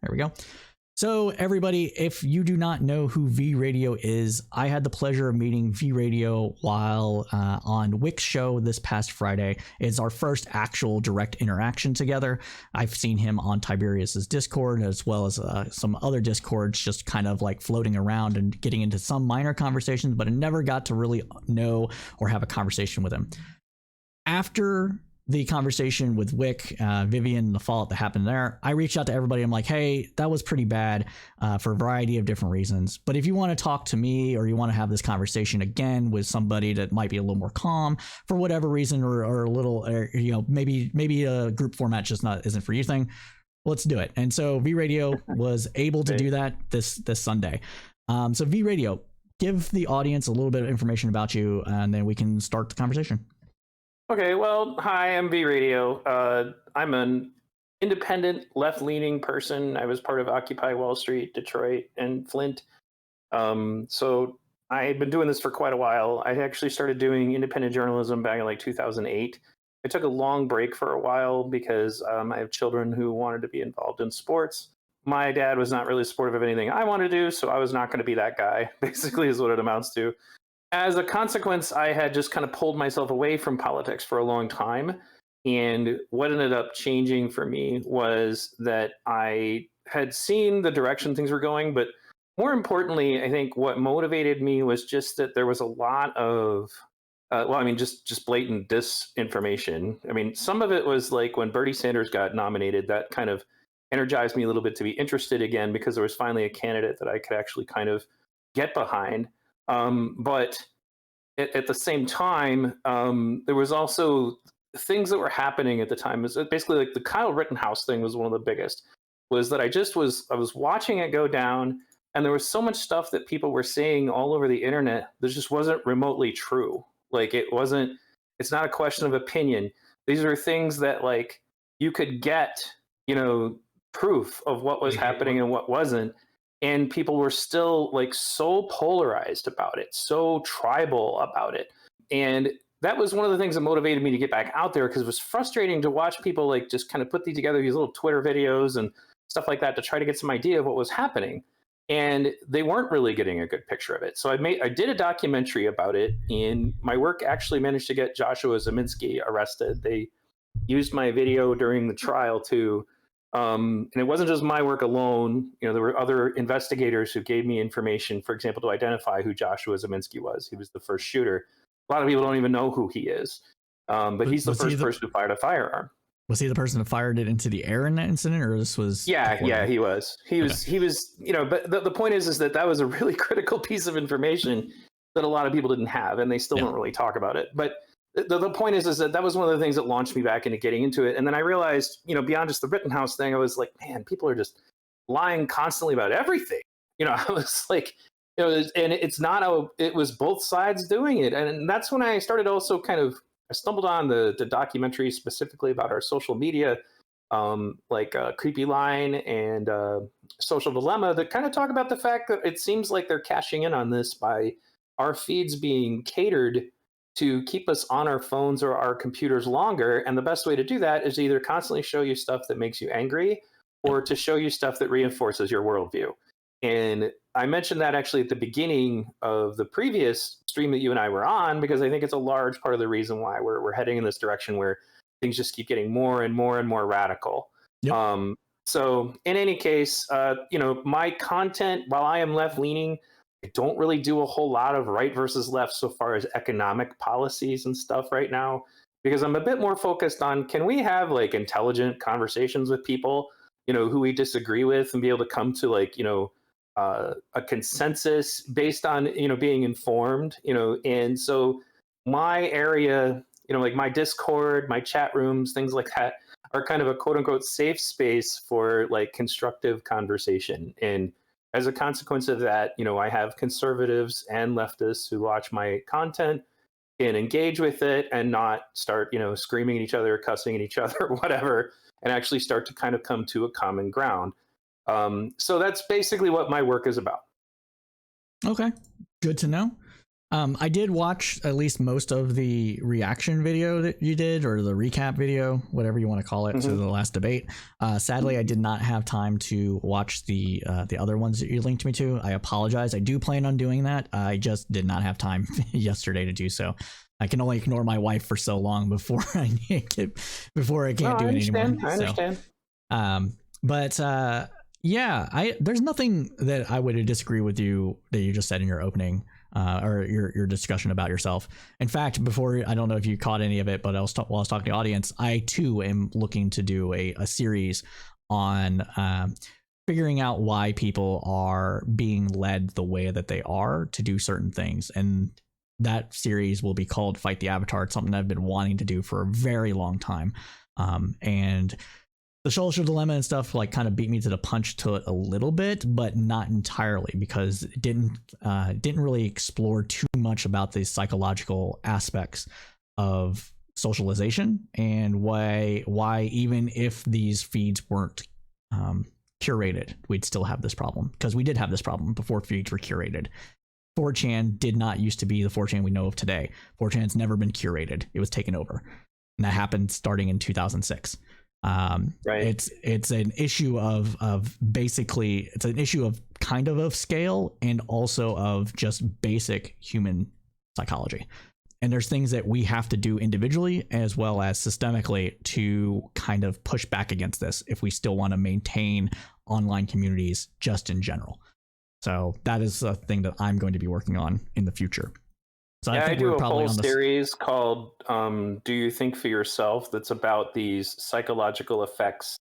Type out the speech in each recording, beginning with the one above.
There we go. So everybody, if you do not know who V Radio is, I had the pleasure of meeting V Radio while on Wick's show this past Friday. It's our first actual direct interaction together. I've seen him on Tiberius's Discord as well as some other Discords, just kind of like floating around and getting into some minor conversations, but I never got to really know or have a conversation with him. After the conversation with Wick, Vivian, the fallout that happened there, I reached out to everybody. I'm like, hey, that was pretty bad for a variety of different reasons. But if you want to talk to me or you want to have this conversation again with somebody that might be a little more calm for whatever reason, or a little, maybe a group format just isn't for you thing, let's do it. And so V Radio was able to do that this Sunday. So V Radio, give the audience a little bit of information about you, and then we can start the conversation. Okay, well, hi, I'm V Radio. I'm an independent, left-leaning person. I was part of Occupy Wall Street, Detroit, and Flint. So I've been doing this for quite a while. I actually started doing independent journalism back in like 2008. I took a long break for a while because I have children who wanted to be involved in sports. My dad was not really supportive of anything I wanted to do, so I was not going to be that guy, basically is what it amounts to. As a consequence, I had just kind of pulled myself away from politics for a long time. And what ended up changing for me was that I had seen the direction things were going. But more importantly, I think what motivated me was just that there was a lot of, just blatant disinformation. I mean, some of it was like when Bernie Sanders got nominated, that kind of energized me a little bit to be interested again, because there was finally a candidate that I could actually kind of get behind. But at the same time, there was also things that were happening at the time. Is basically like the Kyle Rittenhouse thing was one of the biggest. Was that I was watching it go down, and there was so much stuff that people were saying all over the internet that just wasn't remotely true. Like it's not a question of opinion. These are things that like you could get, proof of what was happening and what wasn't. And people were still like so polarized about it, so tribal about it. And that was one of the things that motivated me to get back out there, because it was frustrating to watch people like just kind of put together these little Twitter videos and stuff like that to try to get some idea of what was happening. And they weren't really getting a good picture of it. So I did a documentary about it, and my work actually managed to get Joshua Ziminski arrested. They used my video during the trial too. And it wasn't just my work alone. There were other investigators who gave me information, for example, to identify who Joshua Ziminski was. He was the first shooter. A lot of people don't even know who he is. But he's the first person who fired a firearm. Was he the person who fired it into the air in that incident, or this was? Yeah, he was. He was. But the point is that was a really critical piece of information that a lot of people didn't have, and they still don't really talk about it. But the point is that was one of the things that launched me back into getting into it. And then I realized, beyond just the Rittenhouse thing, I was like, man, people are just lying constantly about everything. I was like, and it was both sides doing it. And that's when I started also I stumbled on the documentary specifically about our social media, like Creepy Line and Social Dilemma, that kind of talk about the fact that it seems like they're cashing in on this by our feeds being catered to keep us on our phones or our computers longer. And the best way to do that is either constantly show you stuff that makes you angry, or to show you stuff that reinforces your worldview. And I mentioned that actually at the beginning of the previous stream that you and I were on, because I think it's a large part of the reason why we're heading in this direction where things just keep getting more and more and more radical. Yep. So in any case, my content, while I am left-leaning, I don't really do a whole lot of right versus left so far as economic policies and stuff right now, because I'm a bit more focused on, can we have like intelligent conversations with people, who we disagree with, and be able to come to like, a consensus based on, being informed, and so my area, like my Discord, my chat rooms, things like that are kind of a quote unquote safe space for like constructive conversation. And as a consequence of that, I have conservatives and leftists who watch my content and engage with it, and not start, screaming at each other, cussing at each other, whatever, and actually start to kind of come to a common ground. So that's basically what my work is about. Okay, good to know. I did watch at least most of the reaction video that you did, or the recap video, whatever you want to call it, to the last debate. Sadly, I did not have time to watch the other ones that you linked me to. I apologize. I do plan on doing that. I just did not have time yesterday to do so. I can only ignore my wife for so long before I can't do it anymore. I understand. Yeah, there's nothing that I would disagree with you that you just said in your opening. Or your discussion about yourself. In fact, before, I don't know if you caught any of it, but while I was talking to the audience, I too am looking to do a series on figuring out why people are being led the way that they are to do certain things. And that series will be called Fight the Avatar. It's something I've been wanting to do for a very long time. And the social dilemma and stuff like kind of beat me to the punch to it a little bit, but not entirely, because it didn't really explore too much about the psychological aspects of socialization and why even if these feeds weren't curated, we'd still have this problem, because we did have this problem before feeds were curated. 4chan did not used to be the 4chan we know of today. 4chan's never been curated. It was taken over. And that happened starting in 2006. Right. It's an issue of basically, it's an issue of kind of scale, and also of just basic human psychology. And there's things that we have to do individually as well as systemically to kind of push back against this if we still want to maintain online communities just in general. So that is a thing that I'm going to be working on in the future. So yeah, I think do we're a probably whole on this series called "Do You Think for Yourself?" That's about these psychological effects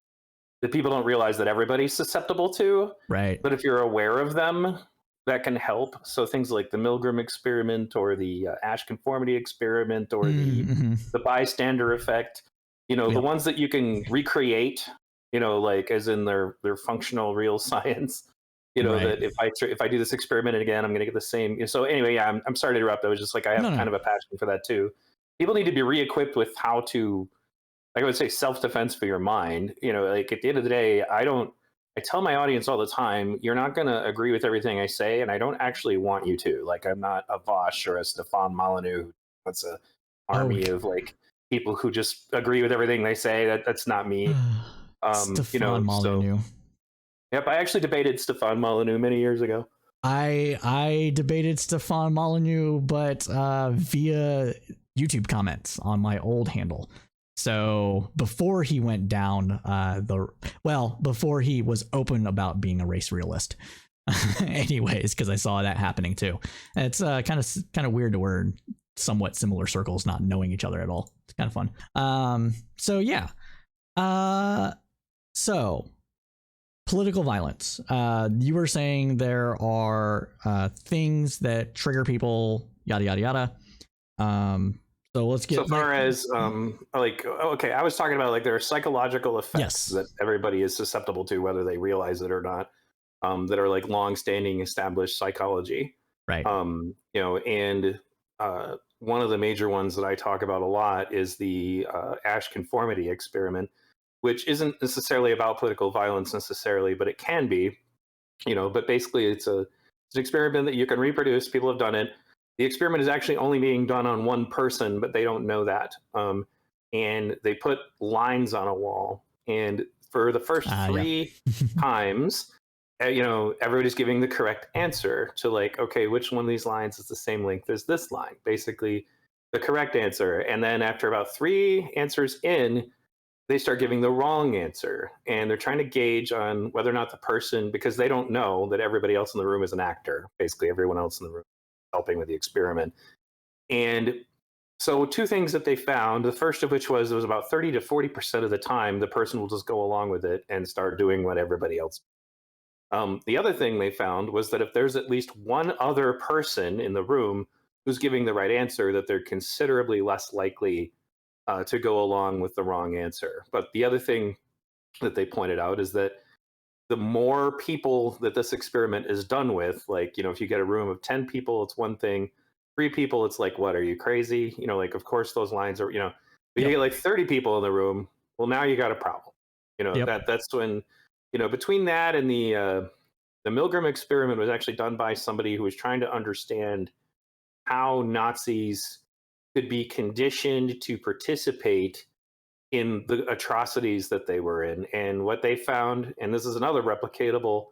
that people don't realize that everybody's susceptible to. right. But if you're aware of them, that can help. So things like the Milgram experiment, or the Ash conformity experiment, or the bystander effect. The Yep. ones that you can recreate. Like as in their functional real science. Right. That if I do this experiment again, I'm going to get the same. So anyway, yeah, I'm sorry to interrupt. I was just like, I have kind of a passion for that too. People need to be re-equipped with how to, like I would say, self-defense for your mind. Like at the end of the day, I tell my audience all the time, you're not going to agree with everything I say, and I don't actually want you to. Like, I'm not a Vosh or a Stefan Molyneux. That's an army of like people who just agree with everything they say. That's not me. Stefan Molyneux. Yep, I actually debated Stefan Molyneux many years ago. I debated Stefan Molyneux, but via YouTube comments on my old handle. So before he went down before he was open about being a race realist. Anyways, because I saw that happening too. It's kind of weird to we're in somewhat similar circles, not knowing each other at all. It's kind of fun. So yeah. So political violence. You were saying there are things that trigger people, yada yada yada. So let's get so far as okay, I was talking about like there are psychological effects that everybody is susceptible to, whether they realize it or not, that are like long-standing established psychology. Right. And one of the major ones that I talk about a lot is the Ash conformity experiment, which isn't necessarily about political violence necessarily, but it can be. But basically it's an experiment that you can reproduce. People have done it. The experiment is actually only being done on one person, but they don't know that. And they put lines on a wall. And for the first three times, everybody's giving the correct answer to like, okay, which one of these lines is the same length as this line? Basically, the correct answer. And then after about 3 answers in, they start giving the wrong answer. And they're trying to gauge on whether or not the person, because they don't know that everybody else in the room is an actor. Basically, everyone else in the room helping with the experiment. And so 2 things that they found, the first of which was it was about 30 to 40% of the time the person will just go along with it and start doing what everybody else. The other thing they found was that if there's at least one other person in the room who's giving the right answer, that they're considerably less likely to go along with the wrong answer. But the other thing that they pointed out is that the more people that this experiment is done with, like, if you get a room of 10 people, it's one thing. 3 people, it's like, what, are you crazy? Like, of course those lines are, but you get like 30 people in the room, well, now you got a problem. That's when, between that and the Milgram experiment was actually done by somebody who was trying to understand how Nazis could be conditioned to participate in the atrocities that they were in. And what they found, and this is another replicatable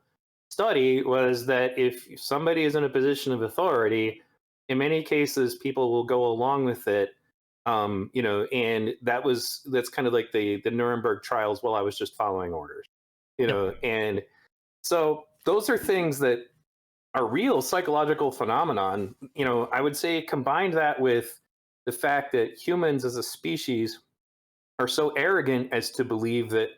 study, was that if somebody is in a position of authority, in many cases, people will go along with it. And that's kind of like the Nuremberg trials. Well, I was just following orders, Yep. and so those are things that are real psychological phenomenon. I would say combine that with the fact that humans as a species are so arrogant as to believe that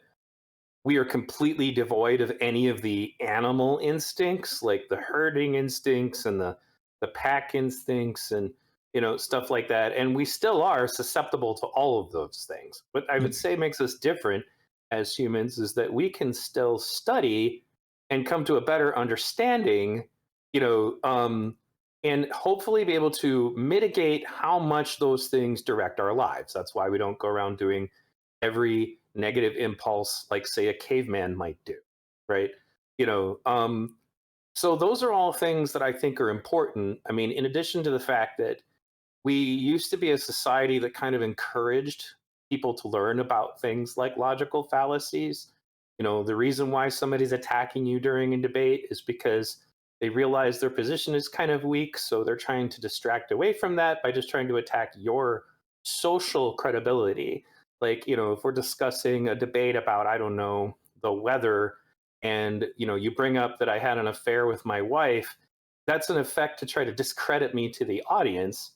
we are completely devoid of any of the animal instincts, like the herding instincts and the pack instincts and stuff like that. And we still are susceptible to all of those things. What I Yep. would say makes us different as humans is that we can still study and come to a better understanding, you know, um, and hopefully be able to mitigate how much those things direct our lives. That's why we don't go around doing every negative impulse like say a caveman might do, right? you know um so those are all things that I think are important. I mean, in addition to the fact that we used to be a society that kind of encouraged people to learn about things like logical fallacies. The reason why somebody's attacking you during a debate is because they realize their position is kind of weak, so they're trying to distract away from that by just trying to attack your social credibility. Like, if we're discussing a debate about, I don't know, the weather, and you bring up that I had an affair with my wife, that's an effect to try to discredit me to the audience,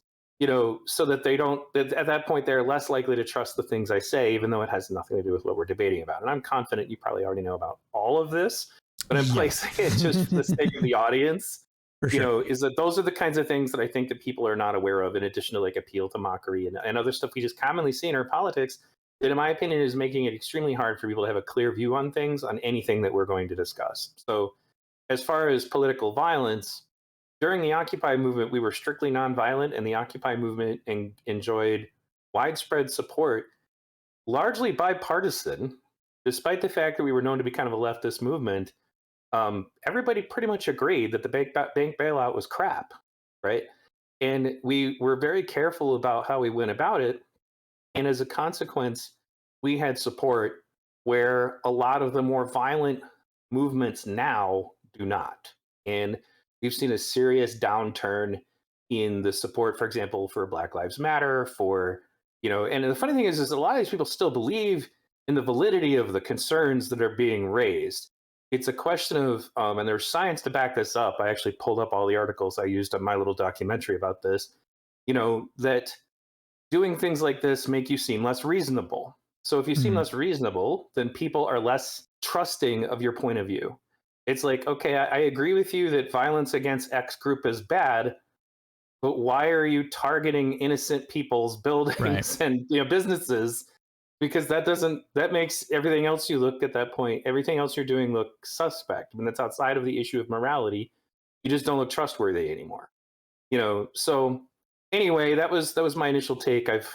so that they don't, at that point, they're less likely to trust the things I say, even though it has nothing to do with what we're debating about. And I'm confident you probably already know about all of this, but I'm Yeah. placing it just for the sake of the audience, For sure. is that those are the kinds of things that I think that people are not aware of, in addition to like appeal to mockery and other stuff we just commonly see in our politics, that in my opinion is making it extremely hard for people to have a clear view on things, on anything that we're going to discuss. So as far as political violence, during the Occupy movement, we were strictly nonviolent, and the Occupy movement enjoyed widespread support, largely bipartisan, despite the fact that we were known to be kind of a leftist movement. Everybody pretty much agreed that the bank bailout was crap, right? And we were very careful about how we went about it. And as a consequence, we had support where a lot of the more violent movements now do not. And we've seen a serious downturn in the support, for example, for Black Lives Matter, and the funny thing is a lot of these people still believe in the validity of the concerns that are being raised. It's a question of, and there's science to back this up. I actually pulled up all the articles I used on my little documentary about this, that doing things like this make you seem less reasonable. So if you seem Mhm. less reasonable, then people are less trusting of your point of view. It's like, okay, I agree with you that violence against X group is bad, but why are you targeting innocent people's Right. buildings and businesses? Because that makes everything else you look at that point, everything else you're doing look suspect. I mean, that's outside of the issue of morality. You just don't look trustworthy anymore. So anyway, that was my initial take. I've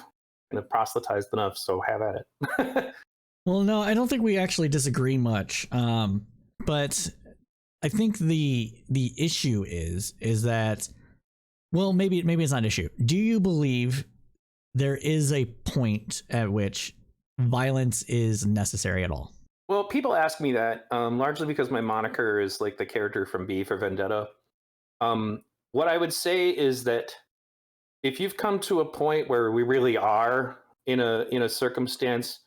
kind of proselytized enough, so have at it. Well, no, I don't think we actually disagree much. But I think the issue is that, well, maybe it's not an issue. Do you believe there is a point at which violence is necessary at all? Well, people ask me that, largely because my moniker is like the character from B for Vendetta. Um, what I would say is that if you've come to a point where we really are in a circumstance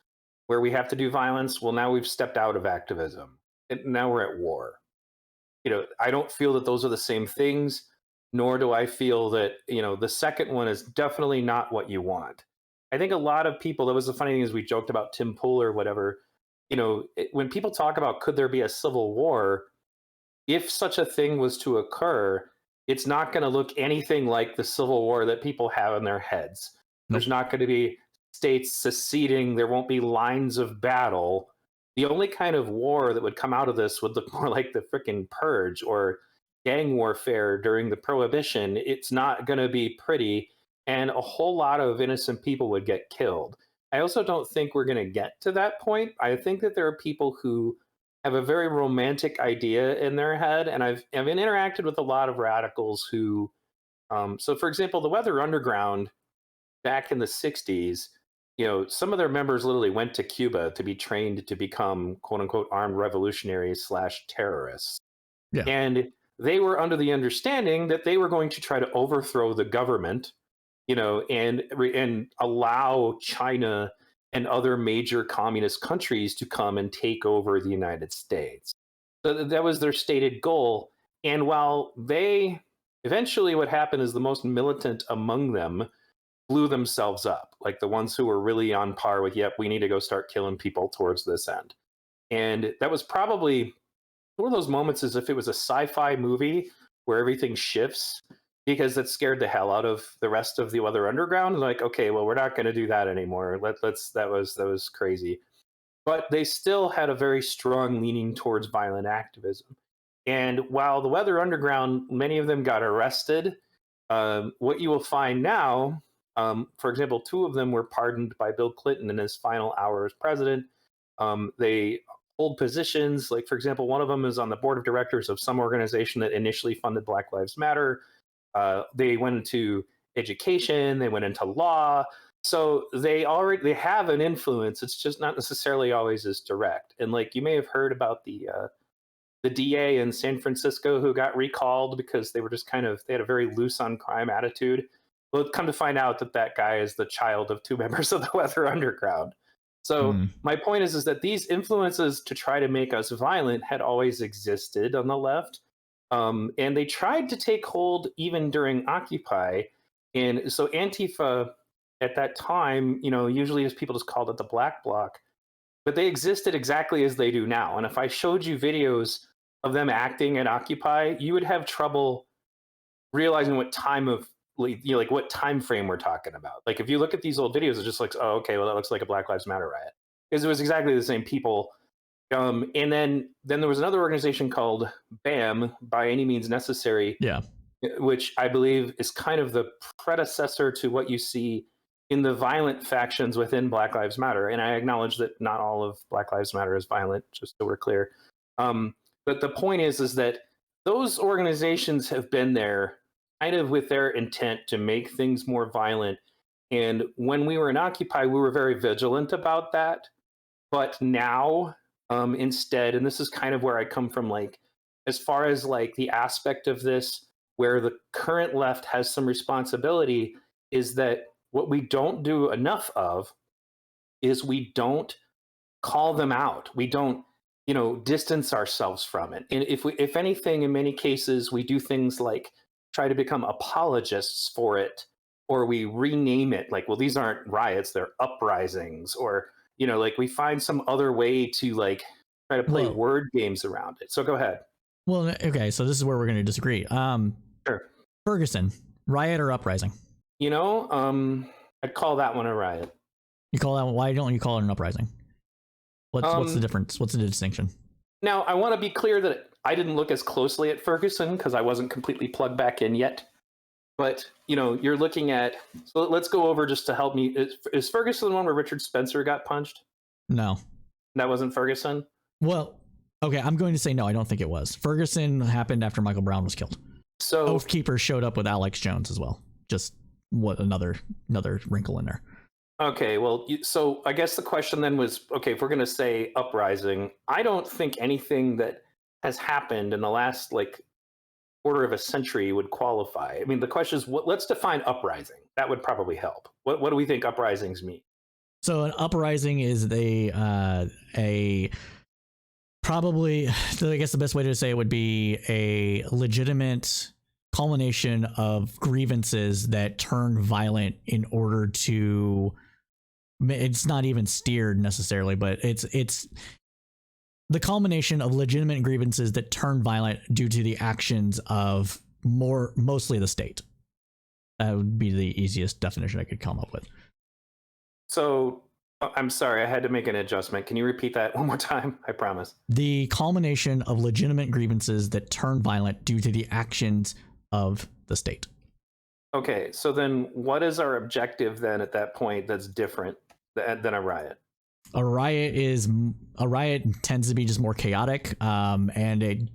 where we have to do violence, well, now we've stepped out of activism, and now we're at war. I don't feel that those are the same things, nor do I feel that the second one is definitely not what you want. I think a lot of people, that was the funny thing, is we joked about Tim Pool or whatever. When people talk about could there be a civil war, if such a thing was to occur, it's not going to look anything like the civil war that people have in their heads. There's Nope. not going to be states seceding. There won't be lines of battle. The only kind of war that would come out of this would look more like the frickin' purge or gang warfare during the prohibition. It's not going to be pretty, and a whole lot of innocent people would get killed. I also don't think we're going to get to that point. I think that there are people who have a very romantic idea in their head, and I've interacted with a lot of radicals who So, for example, the Weather Underground back in the 60s, some of their members literally went to Cuba to be trained to become quote unquote armed revolutionaries slash terrorists. Yeah. And they were under the understanding that they were going to try to overthrow the government, and allow China and other major communist countries to come and take over the United States. So that was their stated goal. And while they eventually, what happened is the most militant among them blew themselves up, like the ones who were really on par with, yep, we need to go start killing people towards this end. And that was probably one of those moments as if it was a sci-fi movie where everything shifts, because that scared the hell out of the rest of the Weather Underground. Like, okay, well, we're not going to do that anymore. That was crazy. But they still had a very strong leaning towards violent activism. And while the Weather Underground, many of them got arrested, what you will find now, for example, two of them were pardoned by Bill Clinton in his final hour as president. They hold positions, like, for example, one of them is on the board of directors of some organization that initially funded Black Lives Matter. They went into education, they went into law. So they have an influence. It's just not necessarily always as direct. And like, you may have heard about the DA in San Francisco who got recalled because they were just they had a very loose on crime attitude. Well, come to find out that that guy is the child of two members of the Weather Underground. So my point is that these influences to try to make us violent had always existed on the left. And they tried to take hold even during Occupy. And so Antifa at that time, usually as people just called it the Black Bloc, but they existed exactly as they do now. And if I showed you videos of them acting at Occupy, you would have trouble realizing what time of, like what time frame we're talking about. Like if you look at these old videos, it's just like, oh, okay, well, that looks like a Black Lives Matter riot, because it was exactly the same people. And then there was another organization called BAM, By Any Means Necessary, which I believe is kind of the predecessor to what you see in the violent factions within Black Lives Matter. And I acknowledge that not all of Black Lives Matter is violent, just so we're clear. But the point is that those organizations have been there kind of with their intent to make things more violent. And when we were in Occupy, we were very vigilant about that. But now, instead, and this is kind of where I come from, like, as far as like the aspect of this where the current left has some responsibility, is that what we don't do enough of is we don't call them out. We don't, distance ourselves from it. And if anything, in many cases, we do things like try to become apologists for it, or we rename it like, well, these aren't riots, they're uprisings, or, like we find some other way to like try to play word games around it. So go ahead. Well, okay. So this is where we're going to disagree. Sure. Ferguson, riot or uprising? I'd call that one a riot. You call that one? Why don't you call it an uprising? What's the difference? What's the distinction? Now, I want to be clear that I didn't look as closely at Ferguson because I wasn't completely plugged back in yet. But, you're looking at... So let's go over just to help me. Is Ferguson the one where Richard Spencer got punched? No. That wasn't Ferguson? Well, okay, I'm going to say no, I don't think it was. Ferguson happened after Michael Brown was killed. So Oath Keeper showed up with Alex Jones as well. Just another wrinkle in there. Okay, well, so I guess the question then was, okay, if we're going to say uprising, I don't think anything that has happened in the last like quarter of a century would qualify. I mean, the question is, let's define uprising. That would probably help. What do we think uprisings mean? So an uprising is probably, I guess the best way to say it would be a legitimate culmination of grievances that turn violent in order to... It's not even steered necessarily, but it's the culmination of legitimate grievances that turn violent due to the actions of mostly the state. That would be the easiest definition I could come up with. So I'm sorry, I had to make an adjustment. Can you repeat that one more time? I promise. The culmination of legitimate grievances that turn violent due to the actions of the state. Okay, so then what is our objective then at that point that's different than a riot? A riot tends to be just more chaotic, and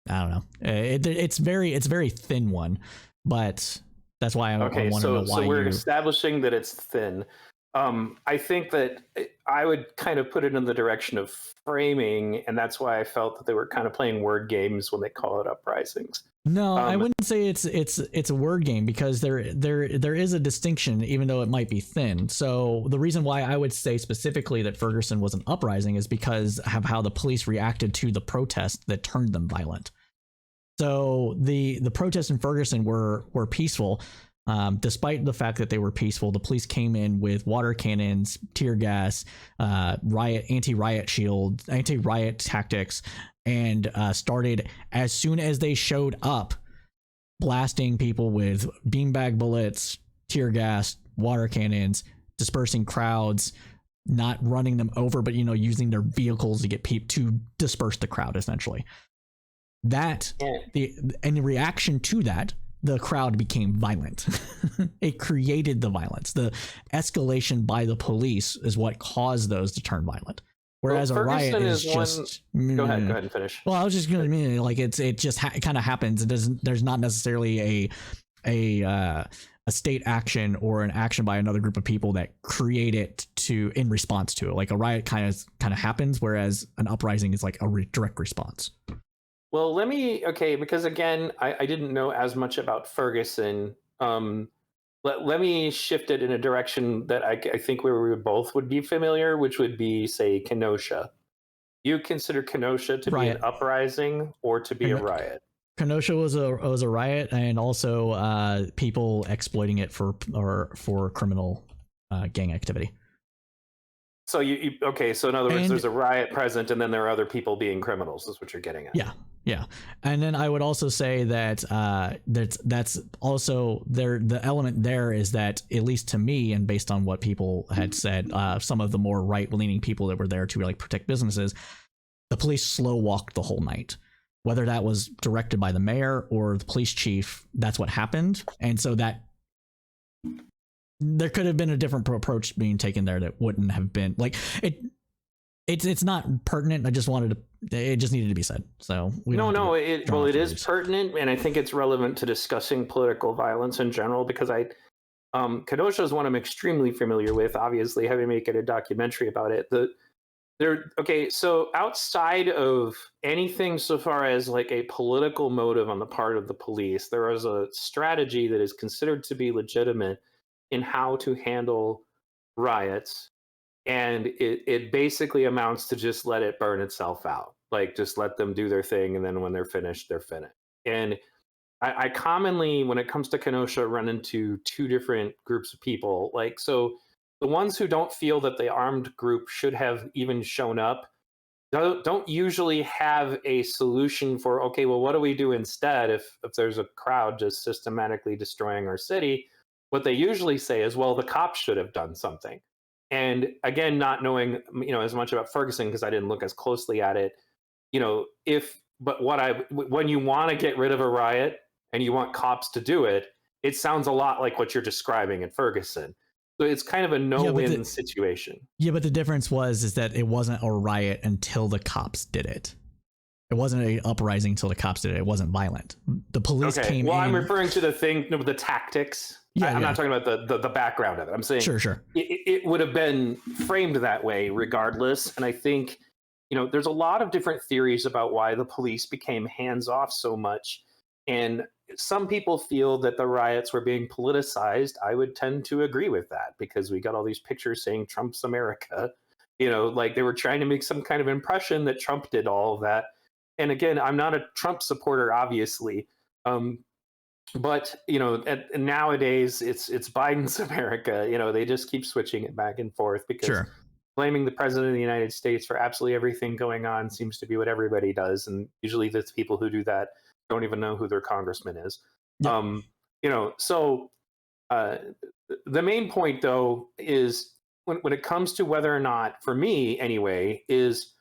I don't know. It's very thin one, but That's why I Okay, want to know so why we're you. establishing that it's thin. I think that I would kind of put it in the direction of framing, and that's why I felt that they were kind of playing word games when they call it uprisings. No, I Um, wouldn't say it's a word game, because there is a distinction, even though it might be thin. So the reason why I would say specifically that Ferguson was an uprising is because of how the police reacted to the protest that turned them violent. So the protests in Ferguson were peaceful. Despite the fact that they were peaceful, the police came in with water cannons, tear gas, anti-riot shields, anti-riot tactics, and started, as soon as they showed up, blasting people with beanbag bullets, tear gas, water cannons, dispersing crowds, not running them over, but using their vehicles to get people to disperse the crowd, essentially. In reaction to that, the crowd became violent. It created the violence. The escalation by the police is what caused those to turn violent. Whereas a riot is just. Go ahead and finish. Well, I was just going to mean, like, it just kind of happens. It doesn't. There's not necessarily a state action or an action by another group of people that create it in response to it. Like a riot kind of happens, whereas an uprising is like a direct response. Well, because again, I didn't know as much about Ferguson. Let me shift it in a direction that I think we both would be familiar, which would be, say, Kenosha. You consider Kenosha to be an uprising or to be a riot? Kenosha was a riot, and also people exploiting it for criminal gang activity. So so in other words, there's a riot present, and then there are other people being criminals. Is what you're getting at? Yeah, and then I would also say that that's also there. The element there is that, at least to me, and based on what people had said, some of the more right-leaning people that were there to like protect businesses, the police slow walked the whole night. Whether that was directed by the mayor or the police chief, that's what happened, and so that. There could have been a different approach being taken there that wouldn't have been like it. It's not pertinent. I just wanted to. It just needed to be said. So it is pertinent, and I think it's relevant to discussing political violence in general, because Kenosha is one I'm extremely familiar with. Obviously, having made a documentary about it. So outside of anything so far as like a political motive on the part of the police, there is a strategy that is considered to be legitimate in how to handle riots, and it basically amounts to just let it burn itself out. Like, just let them do their thing, and then when they're finished, they're finished. And I commonly, when it comes to Kenosha, run into two different groups of people. Like, so the ones who don't feel that the armed group should have even shown up don't usually have a solution for, okay, well, what do we do instead if there's a crowd just systematically destroying our city? What they usually say is, well, the cops should have done something. And again, not knowing as much about Ferguson, because I didn't look as closely at it, when you want to get rid of a riot and you want cops to do it, it sounds a lot like what you're describing in Ferguson. So it's kind of a no-win situation. Yeah, but the difference is that it wasn't a riot until the cops did it. It wasn't an uprising until the cops did it. It wasn't violent. The police came in. Well, I'm referring to the tactics. I'm not talking about the background of it. I'm saying sure. It would have been framed that way regardless. And I think, there's a lot of different theories about why the police became hands-off so much. And some people feel that the riots were being politicized. I would tend to agree with that, because we got all these pictures saying Trump's America. Like they were trying to make some kind of impression that Trump did all of that. And again, I'm not a Trump supporter, obviously. But nowadays it's Biden's America. They just keep switching it back and forth, because blaming the president of the United States for absolutely everything going on seems to be what everybody does, and usually the people who do that don't even know who their congressman is. So the main point, though, is when it comes to whether or not, for me anyway, is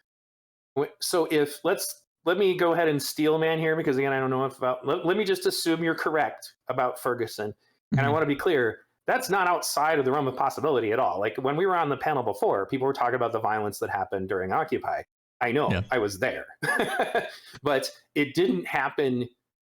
so if let me go ahead and steel man here, because again, I don't know enough about. Let me just assume you're correct about Ferguson, and I want to be clear. That's not outside of the realm of possibility at all. Like when we were on the panel before, people were talking about the violence that happened during Occupy. I know, I was there, but it didn't happen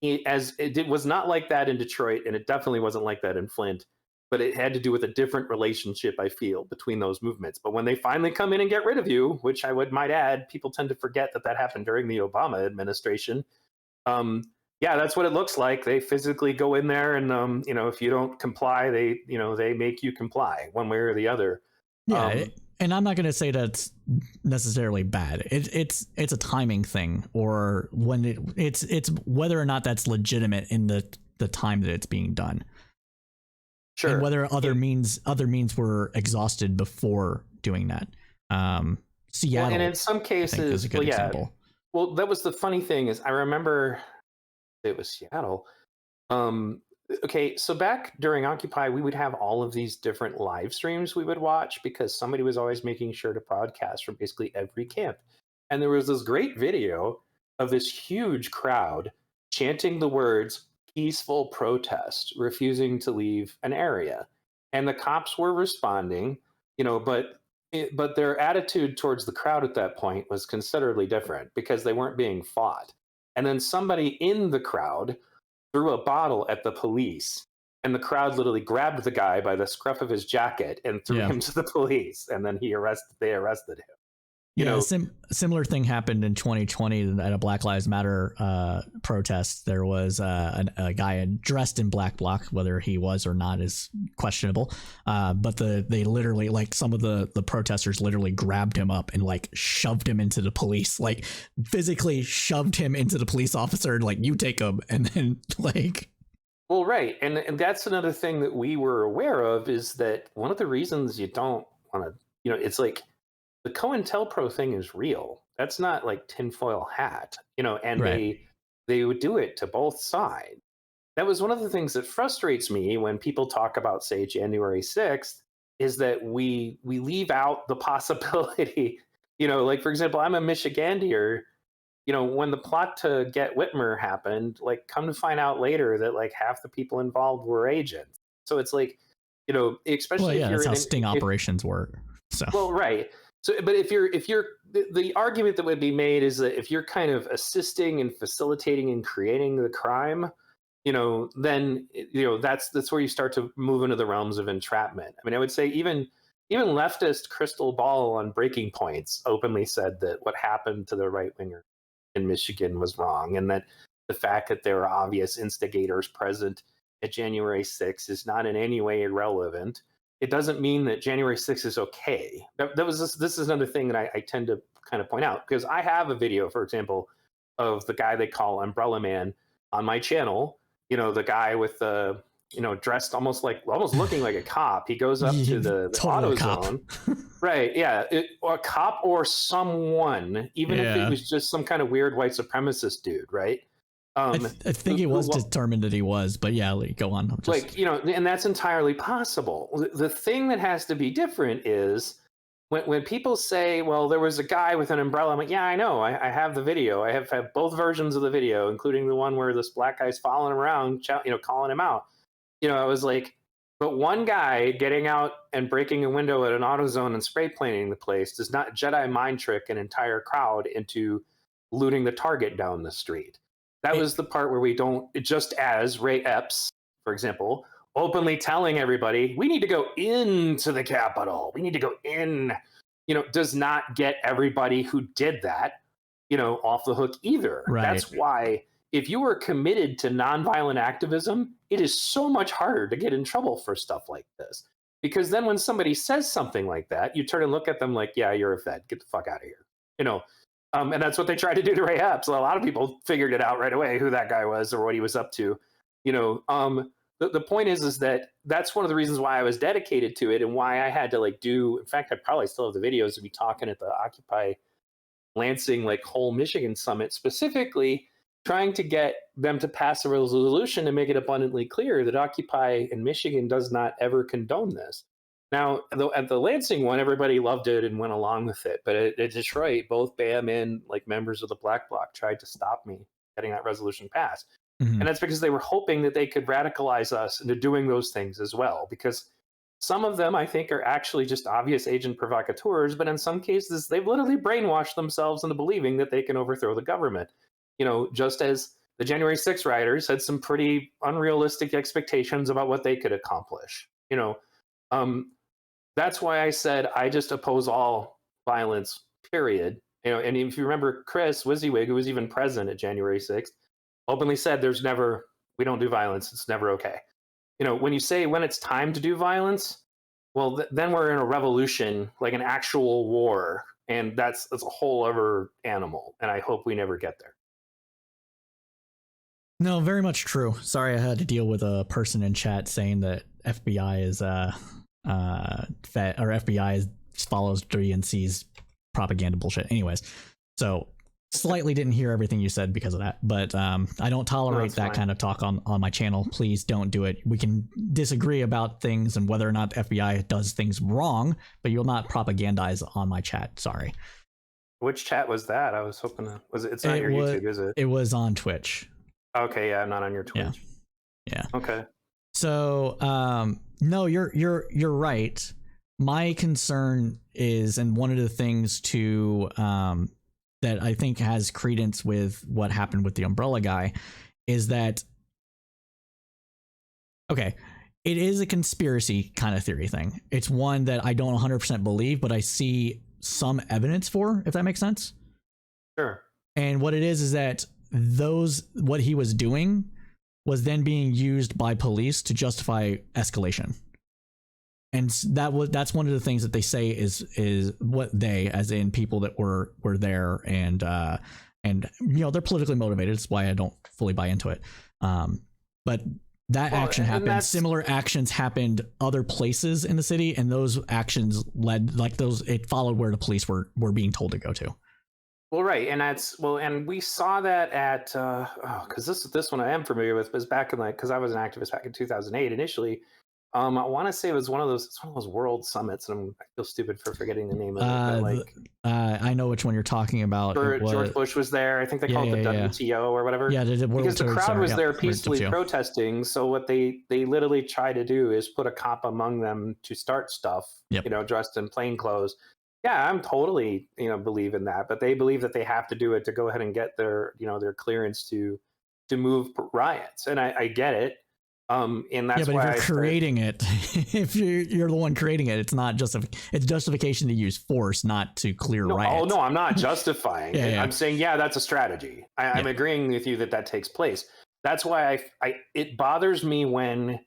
it was not like that in Detroit, and it definitely wasn't like that in Flint. But it had to do with a different relationship, I feel, between those movements. But when they finally come in and get rid of you, which might add, people tend to forget that happened during the Obama administration. Yeah, that's what it looks like. They physically go in there, and if you don't comply, they make you comply one way or the other. Yeah, and I'm not going to say that's necessarily bad. It's a timing thing, or when it's whether or not that's legitimate in the time that it's being done. Sure. And whether other means were exhausted before doing that. Seattle, and in some cases, is a good example. Well, that was the funny thing is I remember it was Seattle. Okay, so back during Occupy, we would have all of these different live streams we would watch because somebody was always making sure to broadcast from basically every camp. And there was this great video of this huge crowd chanting the words peaceful protest, refusing to leave an area. And the cops were responding, but their attitude towards the crowd at that point was considerably different because they weren't being fought. And then somebody in the crowd threw a bottle at the police, and the crowd literally grabbed the guy by the scruff of his jacket and threw him to the police, and then they arrested him. Similar thing happened in 2020 at a Black Lives Matter protest. There was a guy dressed in black bloc, whether he was or not is questionable. But they literally, like, some of the protesters literally grabbed him up and like shoved him into the police, like physically shoved him into the police officer, like, you take him, and then like. Well, right, and that's another thing that we were aware of is that one of the reasons you don't want to, it's like. The COINTELPRO thing is real. That's not like tinfoil hat, and right. They would do it to both sides. That was one of the things that frustrates me when people talk about, say, January 6th, is that we leave out the possibility, like, for example, I'm a Michigander, when the plot to get Whitmer happened, like, come to find out later that like half the people involved were agents. So it's like, especially if you're that's how sting operations work. So well, right. So, but if you're the argument that would be made is that if you're kind of assisting and facilitating and creating the crime, then that's where you start to move into the realms of entrapment. I mean, I would say even leftist Crystal Ball on Breaking Points openly said that what happened to the right winger in Michigan was wrong, and that the fact that there are obvious instigators present at January 6th is not in any way irrelevant. It doesn't mean that January 6th is okay. This is another thing that I tend to kind of point out, because I have a video, for example, of the guy they call Umbrella Man on my channel. The guy with the, dressed almost looking like a cop. He goes up to the AutoZone. Right. Yeah. Or a cop or someone, even if it was just some kind of weird white supremacist dude. Right. I think it was determined that he was, but yeah, go on. And that's entirely possible. The thing that has to be different is when people say, well, there was a guy with an umbrella. I'm like, yeah, I know. I have the video. I have both versions of the video, including the one where this black guy's following him around, calling him out. I was like, but one guy getting out and breaking a window at an AutoZone and spray painting the place does not Jedi mind trick an entire crowd into looting the Target down the street. That was the part where we don't, just as Ray Epps, for example, openly telling everybody, we need to go into the Capitol. We need to go in, does not get everybody who did that, off the hook either. Right. That's why if you are committed to nonviolent activism, it is so much harder to get in trouble for stuff like this. Because then when somebody says something like that, you turn and look at them like, yeah, you're a Fed. Get the fuck out of here. And that's what they tried to do to Ray Epps. So a lot of people figured it out right away who that guy was or what he was up to. The point is that that's one of the reasons why I was dedicated to it and why I had to in fact, I probably still have the videos of me talking at the Occupy Lansing whole Michigan summit, specifically trying to get them to pass a resolution to make it abundantly clear that Occupy in Michigan does not ever condone this. Now, at the Lansing one, everybody loved it and went along with it. But at Detroit, both BAM and members of the Black Bloc tried to stop me getting that resolution passed. Mm-hmm. And that's because they were hoping that they could radicalize us into doing those things as well. Because some of them, I think, are actually just obvious agent provocateurs. But in some cases, they've literally brainwashed themselves into believing that they can overthrow the government. Just as the January 6th rioters had some pretty unrealistic expectations about what they could accomplish. Um, that's why I said I just oppose all violence, period. And if you remember Chris WYSIWYG, who was even present at January 6th, openly said we don't do violence. It's never okay. When you say when it's time to do violence, well, then we're in a revolution, like an actual war. And that's a whole other animal. And I hope we never get there. No, very much true. Sorry, I had to deal with a person in chat saying that FBI is FBI follows DNC's propaganda bullshit. Anyways, so slightly didn't hear everything you said because of that, but I don't tolerate that kind of talk on my channel. Please don't do it. We can disagree about things and whether or not the FBI does things wrong, but you'll not propagandize on my chat. Sorry. Which chat was that? I was hoping it's not your YouTube, is it? It was on Twitch. Okay, yeah, not on your Twitch. Yeah. Okay. So, no, you're right. My concern is, and one of the things that I think has credence with what happened with the umbrella guy is that, okay, it is a conspiracy kind of theory thing. It's one that I don't 100% believe, but I see some evidence for, if that makes sense. Sure. And what it is that what he was doing was then being used by police to justify escalation. And that's one of the things that they say is what they, as in people that were there, and they're politically motivated. That's why I don't fully buy into it. But that action happened. Similar actions happened other places in the city, and those actions it followed where the police were being told to go to. Well, right, and and we saw that at because this one I am familiar with was back in because I was an activist back in 2008 initially. I want to say it was one of those world summits, and I feel stupid for forgetting the name of it. I know which one you're talking about. George Bush was there. I think they called it the WTO or whatever. Yeah, because the crowd was there peacefully protesting. So what they literally try to do is put a cop among them to start stuff. Yep. Dressed in plain clothes. Yeah, I'm totally believe in that, but they believe that they have to do it to go ahead and get their their clearance to move riots, and I get it. And that's but why if you're creating it, if you're the one creating it, it's not it's justification to use force, not to clear riots. Oh no, I'm not justifying it. I'm saying that's a strategy. I'm agreeing with you that takes place. That's why it bothers me when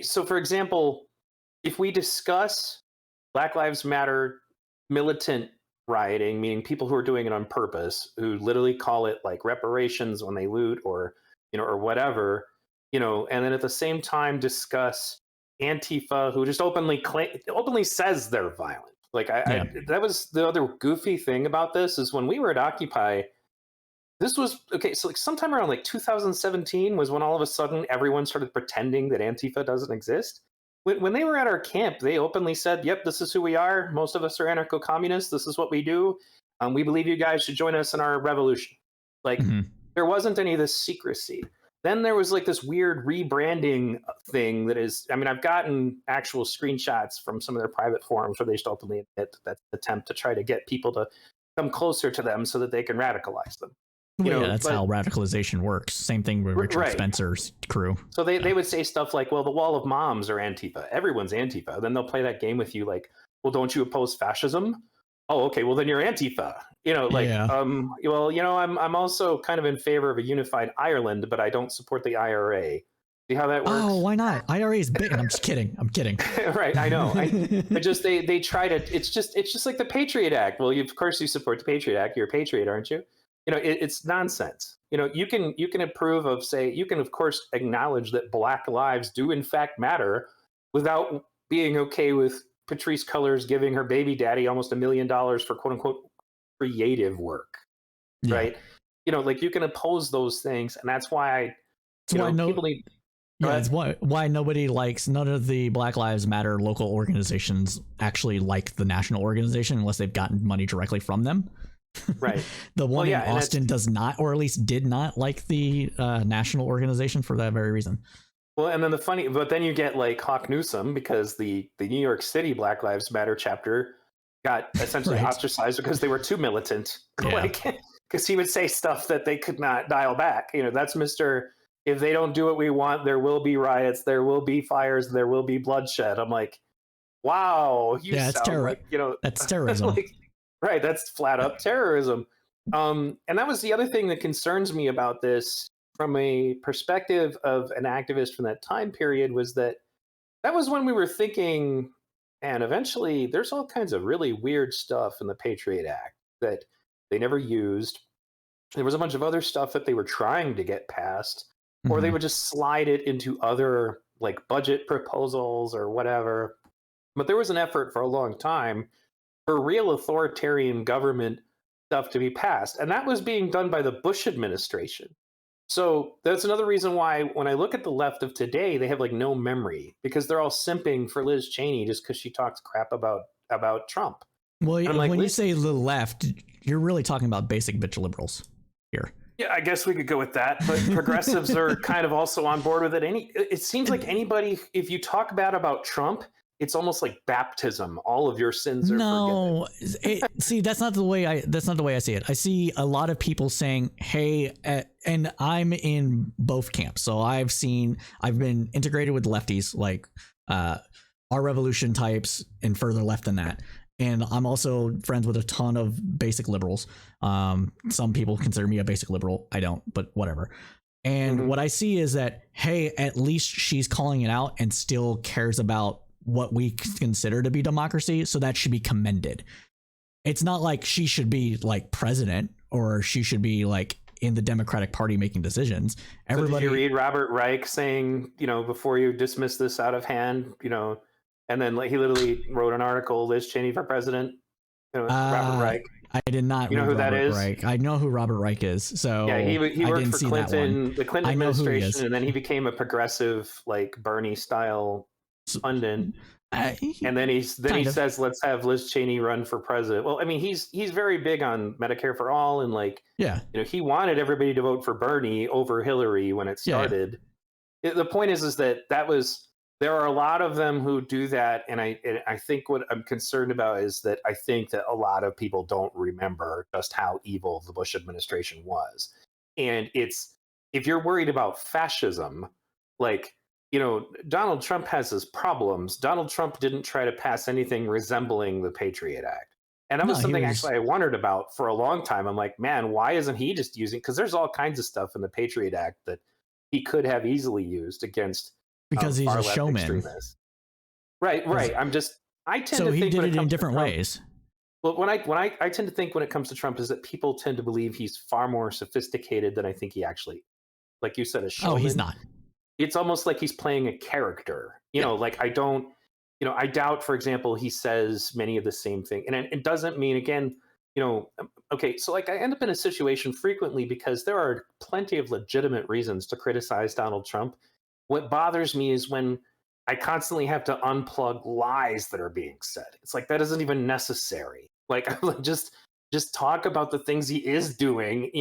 so for example, if we discuss Black Lives Matter militant rioting, meaning people who are doing it on purpose, who literally call it like reparations when they loot or or whatever, and then at the same time discuss Antifa, who just openly says they're violent. That was the other goofy thing about this is when we were at Occupy, this was so sometime around 2017 was when all of a sudden everyone started pretending that Antifa doesn't exist. When they were at our camp, they openly said, yep, this is who we are. Most of us are anarcho-communists. This is what we do. We believe you guys should join us in our revolution. There wasn't any of this secrecy. Then there was this weird rebranding thing that is, I've gotten actual screenshots from some of their private forums where they just openly admit that's an attempt to try to get people to come closer to them so that they can radicalize them. That's how radicalization works. Same thing with Richard Spencer's crew. So they would say stuff like, well, the wall of moms are Antifa. Everyone's Antifa. Then they'll play that game with you well, don't you oppose fascism? Oh, okay, well, then you're Antifa. I'm also kind of in favor of a unified Ireland, but I don't support the IRA. See how that works? Oh, why not? IRA is big. I'm just kidding. Right, I know. They try to. It's just like the Patriot Act. Well, of course you support the Patriot Act. You're a patriot, aren't you? It's nonsense. You can approve of you can of course acknowledge that Black lives do in fact matter without being okay with Patrisse Cullors giving her baby daddy almost $1 million for quote unquote creative work, right? You can oppose those things, and that's why people need. It's why nobody likes, none of the Black Lives Matter local organizations actually like the national organization unless they've gotten money directly from them. Right. The one in Austin does not, or at least did not like the national organization for that very reason. Well, and then but then you get Hawk Newsom, because the New York City Black Lives Matter chapter got essentially ostracized because they were too militant. because he would say stuff that they could not dial back. That's Mr. If they don't do what we want, there will be riots, there will be fires, there will be bloodshed. I'm like, wow, you Yeah, it's sound like, that's terrorism. like, right, that's flat up terrorism. And that was the other thing that concerns me about this from a perspective of an activist from that time period, was that was when we were thinking, and eventually there's all kinds of really weird stuff in the Patriot Act that they never used. There was a bunch of other stuff that they were trying to get passed, or they would just slide it into other like budget proposals or whatever. But there was an effort for a long time for real authoritarian government stuff to be passed. And that was being done by the Bush administration. So that's another reason why when I look at the left of today, they have like no memory, because they're all simping for Liz Cheney just because she talks crap about Trump. Well, like, when you say the left, you're really talking about basic bitch liberals here. Yeah, I guess we could go with that. But progressives are kind of also on board with it. It seems like anybody, if you talk bad about Trump, it's almost like baptism. All of your sins are forgiven. See, that's not the way I see it. I see a lot of people saying, "Hey," and I'm in both camps. So I've been integrated with lefties, like our revolution types, and further left than that. And I'm also friends with a ton of basic liberals. Some people consider me a basic liberal. I don't, but whatever. And what I see is that, hey, at least she's calling it out and still cares about what we consider to be democracy. So that should be commended. It's not like she should be like president, or she should be like in the Democratic Party making decisions. Everybody. So did you read Robert Reich saying, before you dismiss this out of hand, and then he literally wrote an article, Liz Cheney for president, Robert Reich. I did not. You know who Robert that is? Reich. I know who Robert Reich is. So yeah, he worked for Clinton, the Clinton administration, he and then he became a progressive, like Bernie style pundit. And then he says, let's have Liz Cheney run for president. Well, I mean, he's very big on Medicare for all, and like, he wanted everybody to vote for Bernie over Hillary when it started. The point is that there are a lot of them who do that, and I think what I'm concerned about is that I think that a lot of people don't remember just how evil the Bush administration was. And if you're worried about fascism, like, Donald Trump has his problems. Donald Trump didn't try to pass anything resembling the Patriot Act. And that was something actually I wondered about for a long time. I'm like, man, why isn't he just using, because there's all kinds of stuff in the Patriot Act that he could have easily used against because he's a showman. Extremists. Right. I tend to think so he did it in different ways. Well, when I tend to think when it comes to Trump is that people tend to believe he's far more sophisticated than I think he actually, like you said, a showman. Oh, he's not. It's almost like he's playing a character, like I doubt, for example, he says many of the same thing. And it doesn't mean, again, okay, so like I end up in a situation frequently because there are plenty of legitimate reasons to criticize Donald Trump. What bothers me is when I constantly have to unplug lies that are being said. It's like, that isn't even necessary. Like, just talk about the things he is doing,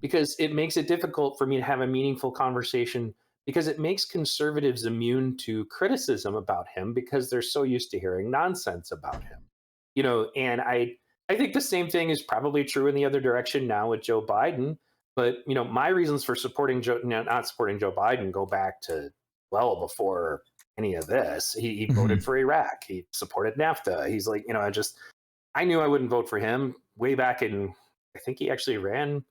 because it makes it difficult for me to have a meaningful conversation, because it makes conservatives immune to criticism about him because they're so used to hearing nonsense about him. And I think the same thing is probably true in the other direction now with Joe Biden. But, my reasons for not supporting Joe Biden go back to well before any of this. He voted for Iraq. He supported NAFTA. He's like, I knew I wouldn't vote for him way back in, I think he actually ran.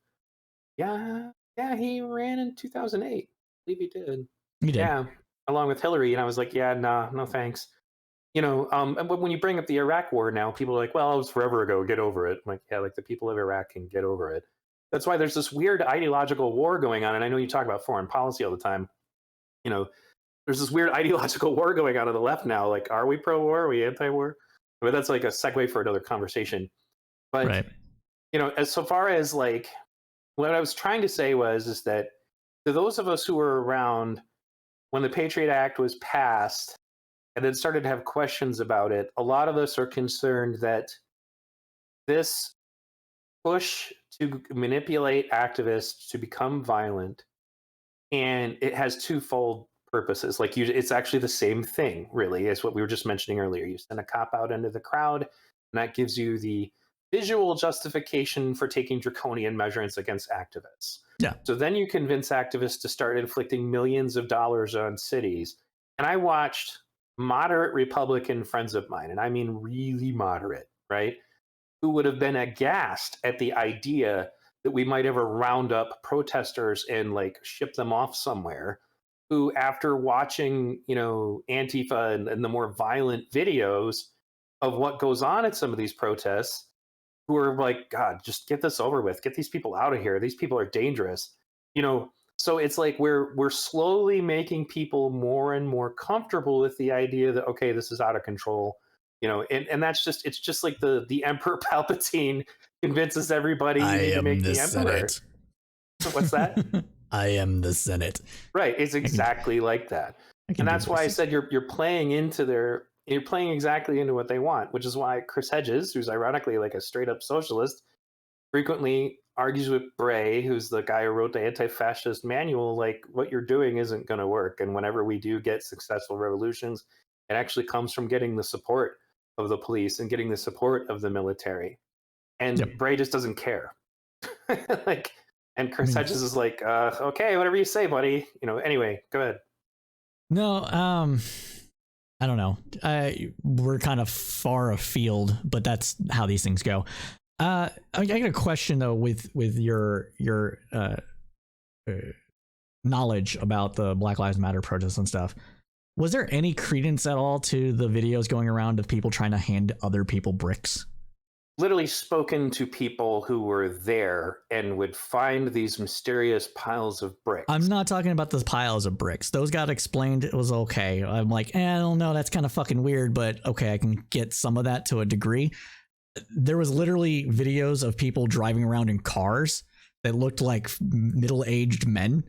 Yeah, he ran in 2008. I believe he did. He did. Yeah, along with Hillary. And I was like, yeah, nah, no thanks. And when you bring up the Iraq war now, people are like, well, it was forever ago. Get over it. I'm like, yeah, like the people of Iraq can get over it. That's why there's this weird ideological war going on. And I know you talk about foreign policy all the time. There's this weird ideological war going on the left now. Like, are we pro-war? Are we anti-war? But that's like a segue for another conversation. But, right. As so far as like, what I was trying to say is that to those of us who were around when the Patriot Act was passed and then started to have questions about it, a lot of us are concerned that this push to manipulate activists to become violent, and it has twofold purposes. Like, it's actually the same thing, really, as what we were just mentioning earlier. You send a cop out into the crowd, and that gives you the visual justification for taking draconian measures against activists. Yeah. So then you convince activists to start inflicting millions of dollars on cities. And I watched moderate Republican friends of mine, and I mean really moderate, right, who would have been aghast at the idea that we might ever round up protesters and like ship them off somewhere, who after watching, Antifa and the more violent videos of what goes on at some of these protests, who are like, God, just get this over with. Get these people out of here. These people are dangerous. So it's like we're slowly making people more and more comfortable with the idea that, okay, this is out of control. And it's just like the Emperor Palpatine convinces everybody you need to make the Emperor. Senate. What's that? I am the Senate. Right. It's exactly like that. And that's why I said you're playing exactly into what they want, which is why Chris Hedges, who's ironically like a straight up socialist, frequently argues with Bray, who's the guy who wrote the anti-fascist manual, like what you're doing isn't going to work. And whenever we do get successful revolutions, it actually comes from getting the support of the police and getting the support of the military. And yep. Bray just doesn't care. And Chris Hedges is like, okay, whatever you say, buddy. Anyway, go ahead. No, I don't know. We're kind of far afield, but that's how these things go. I got a question though with your knowledge about the Black Lives Matter protests and stuff. Was there any credence at all to the videos going around of people trying to hand other people bricks? Literally spoken to people who were there and would find these mysterious piles of bricks. I'm not talking about the piles of bricks. Those got explained. It was okay. I'm like, I don't know. That's kind of fucking weird, but okay, I can get some of that to a degree. There was literally videos of people driving around in cars that looked like middle-aged men,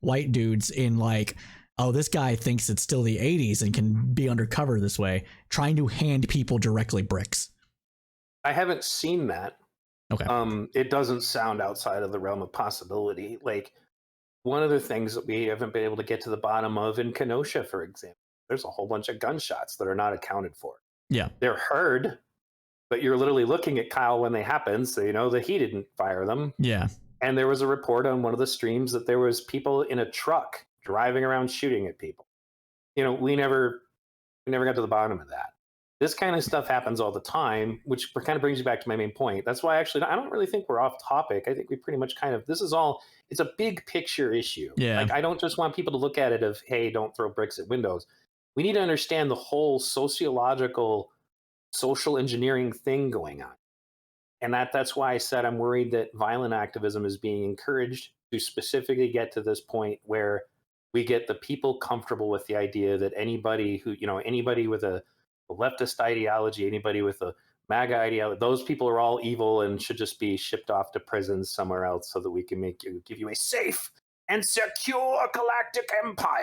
white dudes in like, oh, this guy thinks it's still the 80s and can be undercover this way, trying to hand people directly bricks. I haven't seen that. Okay. It doesn't sound outside of the realm of possibility. Like one of the things that we haven't been able to get to the bottom of in Kenosha, for example, there's a whole bunch of gunshots that are not accounted for. Yeah. They're heard, but you're literally looking at Kyle when they happen, so you know that he didn't fire them. Yeah. And there was a report on one of the streams that there was people in a truck driving around shooting at people. We never got to the bottom of that. This kind of stuff happens all the time, which kind of brings you back to my main point. That's why actually I don't really think we're off topic. I think we pretty much it's a big picture issue. Yeah. Like I don't just want people to look at it of, hey, don't throw bricks at windows. We need to understand the whole sociological, social engineering thing going on. And that's why I said I'm worried that violent activism is being encouraged to specifically get to this point where we get the people comfortable with the idea that anybody with a leftist ideology, anybody with a MAGA ideology, those people are all evil and should just be shipped off to prisons somewhere else so that we can give you a safe and secure galactic empire.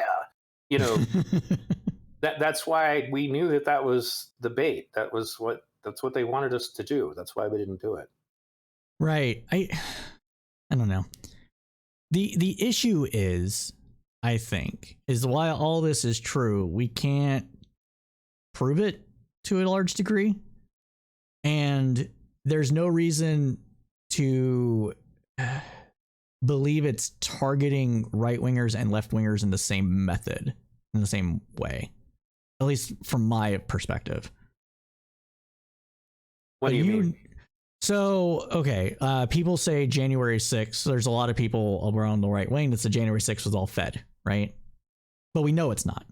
That's why we knew that was the bait. That's what they wanted us to do. That's why we didn't do it. Right. I don't know. The issue is, I think, is while all this is true, we can't prove it to a large degree, and there's no reason to believe it's targeting right-wingers and left-wingers in the same method, in the same way, at least from my perspective. What do you mean? So, okay, people say January 6th. There's a lot of people around the right wing that say January 6th was all fed, right? But we know it's not.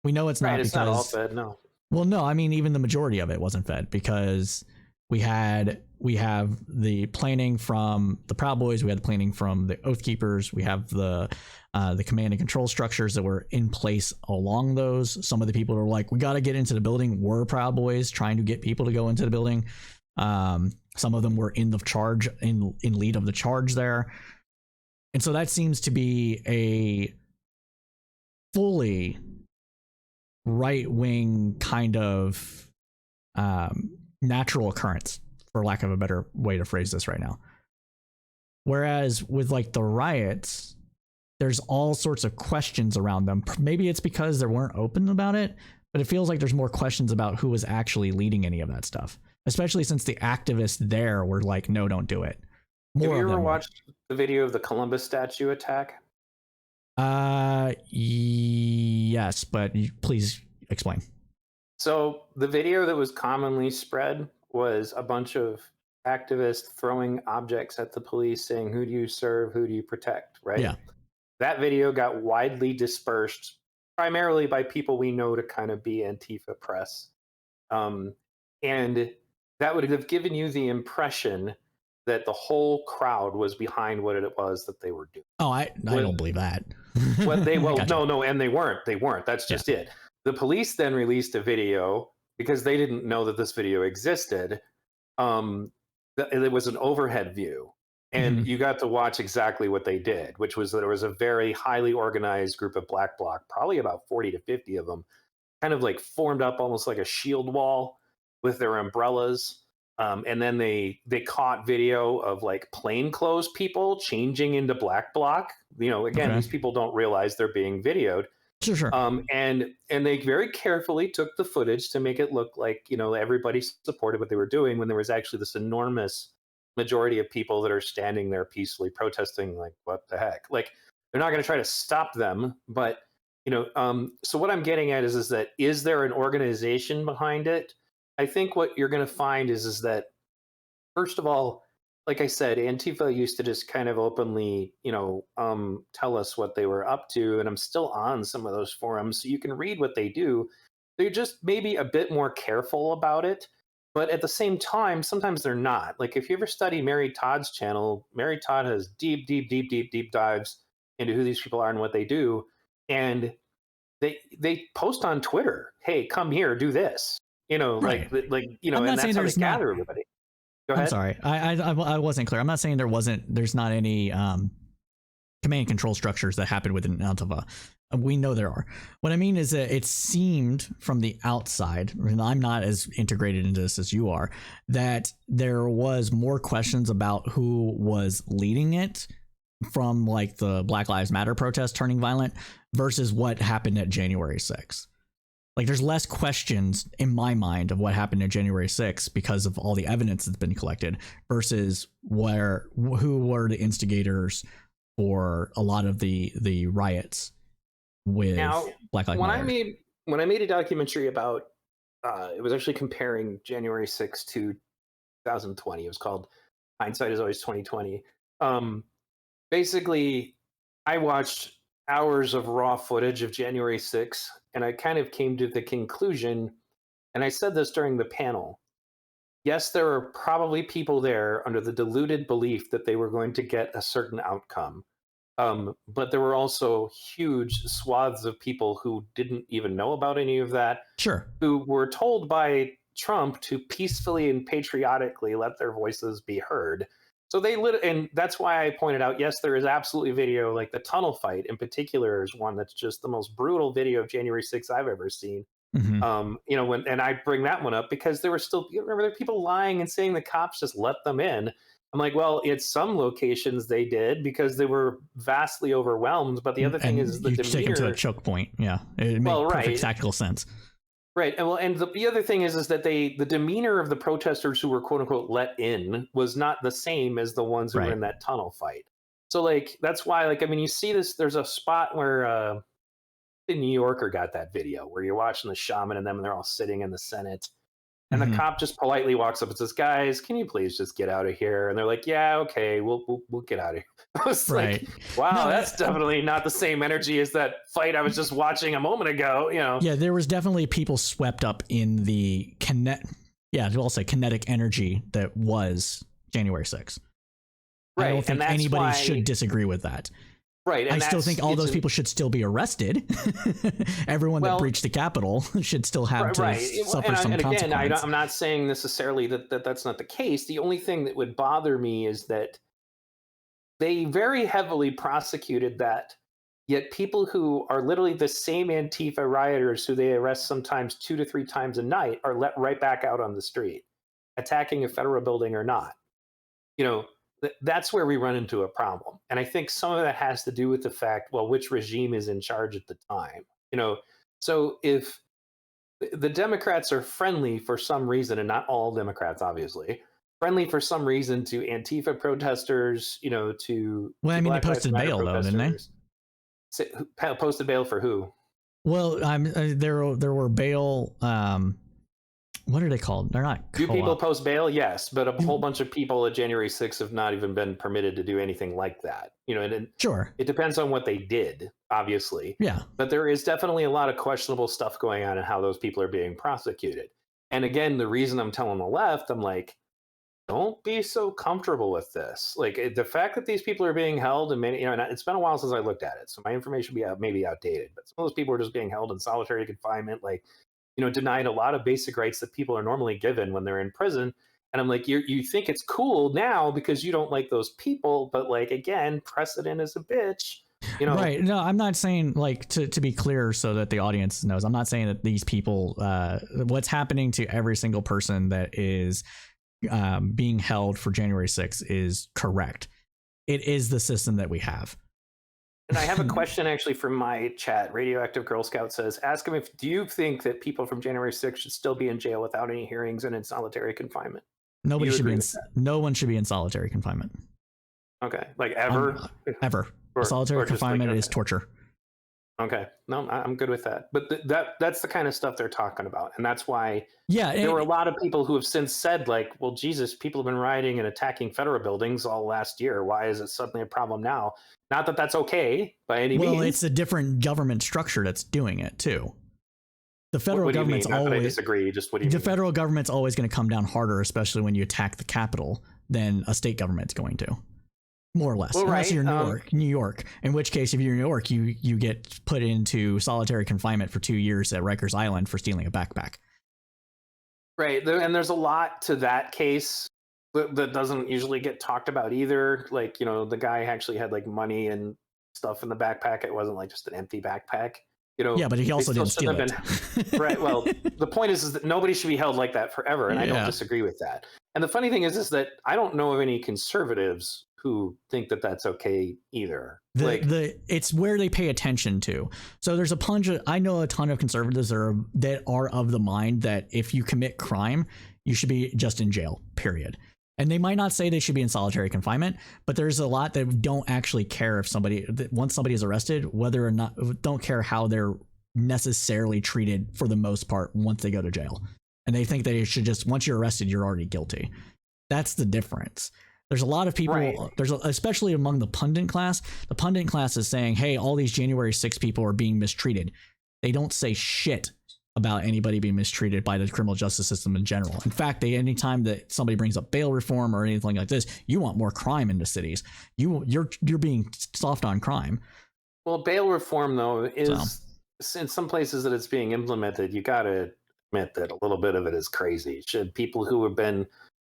We know it's not, right, because it's not all fed, no. Well, no, I mean, even the majority of it wasn't fed, because we have the planning from the Proud Boys, we had the planning from the Oath Keepers, we have the command and control structures that were in place along those. Some of the people who were like, we got to get into the building, were Proud Boys trying to get people to go into the building. Some of them were in the charge, in lead of the charge there. And so that seems to be a fully right-wing kind of natural occurrence, for lack of a better way to phrase this right now. Whereas with like the riots, there's all sorts of questions around them. Maybe it's because they weren't open about it, but it feels like there's more questions about who was actually leading any of that stuff. especially since the activists there were like, no, don't do it. Have More you of ever them were. watched the video of the Columbus statue attack? Yes, but please explain. So the video that was commonly spread was a bunch of activists throwing objects at the police saying, "Who do you serve? Who do you protect?" Right? Yeah. That video got widely dispersed primarily by people we know to kind of be Antifa press. Um, and that would have given you the impression that the whole crowd was behind what it was that they were doing. Oh, I don't believe that. What they well, Gotcha. no, and they weren't. They weren't. That's just it. The police then released a video because they didn't know that this video existed. It was an overhead view, and you got to watch exactly what they did, which was that there was a very highly organized group of Black Bloc, probably about 40 to 50 of them, kind of like formed up almost like a shield wall with their umbrellas. And then they caught video of like plainclothes people changing into Black Bloc. You know, again, these people don't realize they're being videoed. Sure. And they very carefully took the footage to make it look like, you know, everybody supported what they were doing when there was actually this enormous majority of people that are standing there peacefully protesting. Like, what the heck? Like, they're not going to try to stop them, but you know. So what I'm getting at is that is there an organization behind it? I think what you're going to find is that first of all, like I said, Antifa used to just kind of openly, you know, tell us what they were up to, and I'm still on some of those forums, so you can read what they do. They're just maybe a bit more careful about it, but at the same time, sometimes they're not. Like if you ever study Mary Todd's channel, Mary Todd has deep dives into who these people are and what they do, and they post on Twitter, "Hey, come here, do this." You know, Right. like you know, I'm and not that's saying how they there's not. gather everybody. Go ahead. I'm sorry. I wasn't clear. I'm not saying there's not any command and control structures that happen within Antifa. We know there are. What I mean is that it seemed from the outside, and I'm not as integrated into this as you are, that there was more questions about who was leading it from like the Black Lives Matter protest turning violent versus what happened at January 6th. Like there's less questions in my mind of what happened on January 6th because of all the evidence that's been collected versus who were the instigators for a lot of the riots with Now, Black Lives Matter. When I made a documentary about it was actually comparing January 6th to 2020. It was called Hindsight is Always 2020. Basically, I watched hours of raw footage of January 6th, and I kind of came to the conclusion, and I said this during the panel. Yes, there were probably people there under the deluded belief that they were going to get a certain outcome. But there were also huge swaths of people who didn't even know about any of that. Sure. Who were told by Trump to peacefully and patriotically let their voices be heard. So and that's why I pointed out, yes, there is absolutely video, like the tunnel fight in particular is one that's just the most brutal video of January 6th I've ever seen. You know, and I bring that one up because there were still, remember, there were people lying and saying the cops just let them in. I'm like, well, at some locations they did because they were vastly overwhelmed. But the other thing is the you demeanor. take them to a choke point. Yeah, it makes perfect tactical sense. Right. And the other thing is that the demeanor of the protesters who were quote unquote let in was not the same as the ones who were in that tunnel fight. So like that's why, like, I mean, you see this. There's a spot where the New Yorker got that video where you're watching the shaman and them, and they're all sitting in the Senate. And the cop just politely walks up and says, "Guys, can you please just get out of here?" And they're like, "Yeah, okay, we'll get out of here." I was like, "Wow, no, that's definitely not the same energy as that fight I was just watching a moment ago." You know? Yeah, there was definitely people swept up in the kinetic energy that was January 6th. Right, I don't think anybody should disagree with that. Right. And I still think all those people should still be arrested. Everyone that breached the Capitol should still have to suffer some consequence. And again, I'm not saying necessarily that that's not the case. The only thing that would bother me is that they very heavily prosecuted that, yet people who are literally the same Antifa rioters who they arrest sometimes 2 to 3 times a night are let right back out on the street, attacking a federal building or not. You know, that's where we run into a problem. And I think some of that has to do with the fact, well, which regime is in charge at the time? You know, so if the Democrats are friendly for some reason, and not all Democrats, obviously, friendly for some reason to Antifa protesters, Well, I to mean, they Black Lives posted Matter bail though, didn't they? protesters. Posted bail for who? Well, there were bail. What are they called? They're not. Do Co-op. people post bail? Yes, but a whole bunch of people at January 6th have not even been permitted to do anything like that. And Sure. it depends on what they did, obviously. Yeah. But there is definitely a lot of questionable stuff going on and how those people are being prosecuted. And again, the reason I'm telling the left, I'm like, don't be so comfortable with this. Like the fact that these people are being held, and many, and it's been a while since I looked at it, so my information may be outdated. But some of those people are just being held in solitary confinement, like denied a lot of basic rights that people are normally given when they're in prison. And I'm like, you think it's cool now because you don't like those people, but like again, precedent is a bitch. Right. No, I'm not saying, like, to be clear so that the audience knows, I'm not saying that these people, what's happening to every single person that is being held for January 6th is correct. It is the system that we have. And I have a question actually from my chat. Radioactive Girl Scout says, ask him do you think that people from January 6th should still be in jail without any hearings and in solitary confinement? Nobody should be in, no one should be in solitary confinement. Okay. Like ever? Ever. Solitary confinement is torture. Okay. No, I'm good with that. But that's the kind of stuff they're talking about. And that's why there were a lot of people who have since said, like, well, Jesus, people have been rioting and attacking federal buildings all last year. Why is it suddenly a problem now? Not that that's okay by any means. Well, it's a different government structure that's doing it too. The federal government's always. I disagree. Just what do you mean? The federal government's always going to come down harder, especially when you attack the Capitol, than a state government's going to. More or less, well, unless right. you're New York. In which case, if you're in New York, you get put into solitary confinement for 2 years at Rikers Island for stealing a backpack. Right, and there's a lot to that case that doesn't usually get talked about either. Like, the guy actually had like money and stuff in the backpack. It wasn't like just an empty backpack. Yeah, but he also didn't steal it. Right. Well, the point is that nobody should be held like that forever, and I don't disagree with that. And the funny thing is that I don't know of any conservatives who think that that's okay either. It's where they pay attention to. So there's I know a ton of conservatives that are of the mind that if you commit crime, you should be just in jail, period. And they might not say they should be in solitary confinement, but there's a lot that don't actually care if once somebody is arrested, whether or not, don't care how they're necessarily treated for the most part once they go to jail. And they think they should just, once you're arrested, you're already guilty. That's the difference. There's a lot of people, right. Especially among the pundit class. The pundit class is saying, hey, all these January 6 people are being mistreated. They don't say shit about anybody being mistreated by the criminal justice system in general. In fact, anytime that somebody brings up bail reform or anything like this, you want more crime in the cities. You're being soft on crime. Well, bail reform, though, is in some places that it's being implemented, you got to admit that a little bit of it is crazy. Should people who have been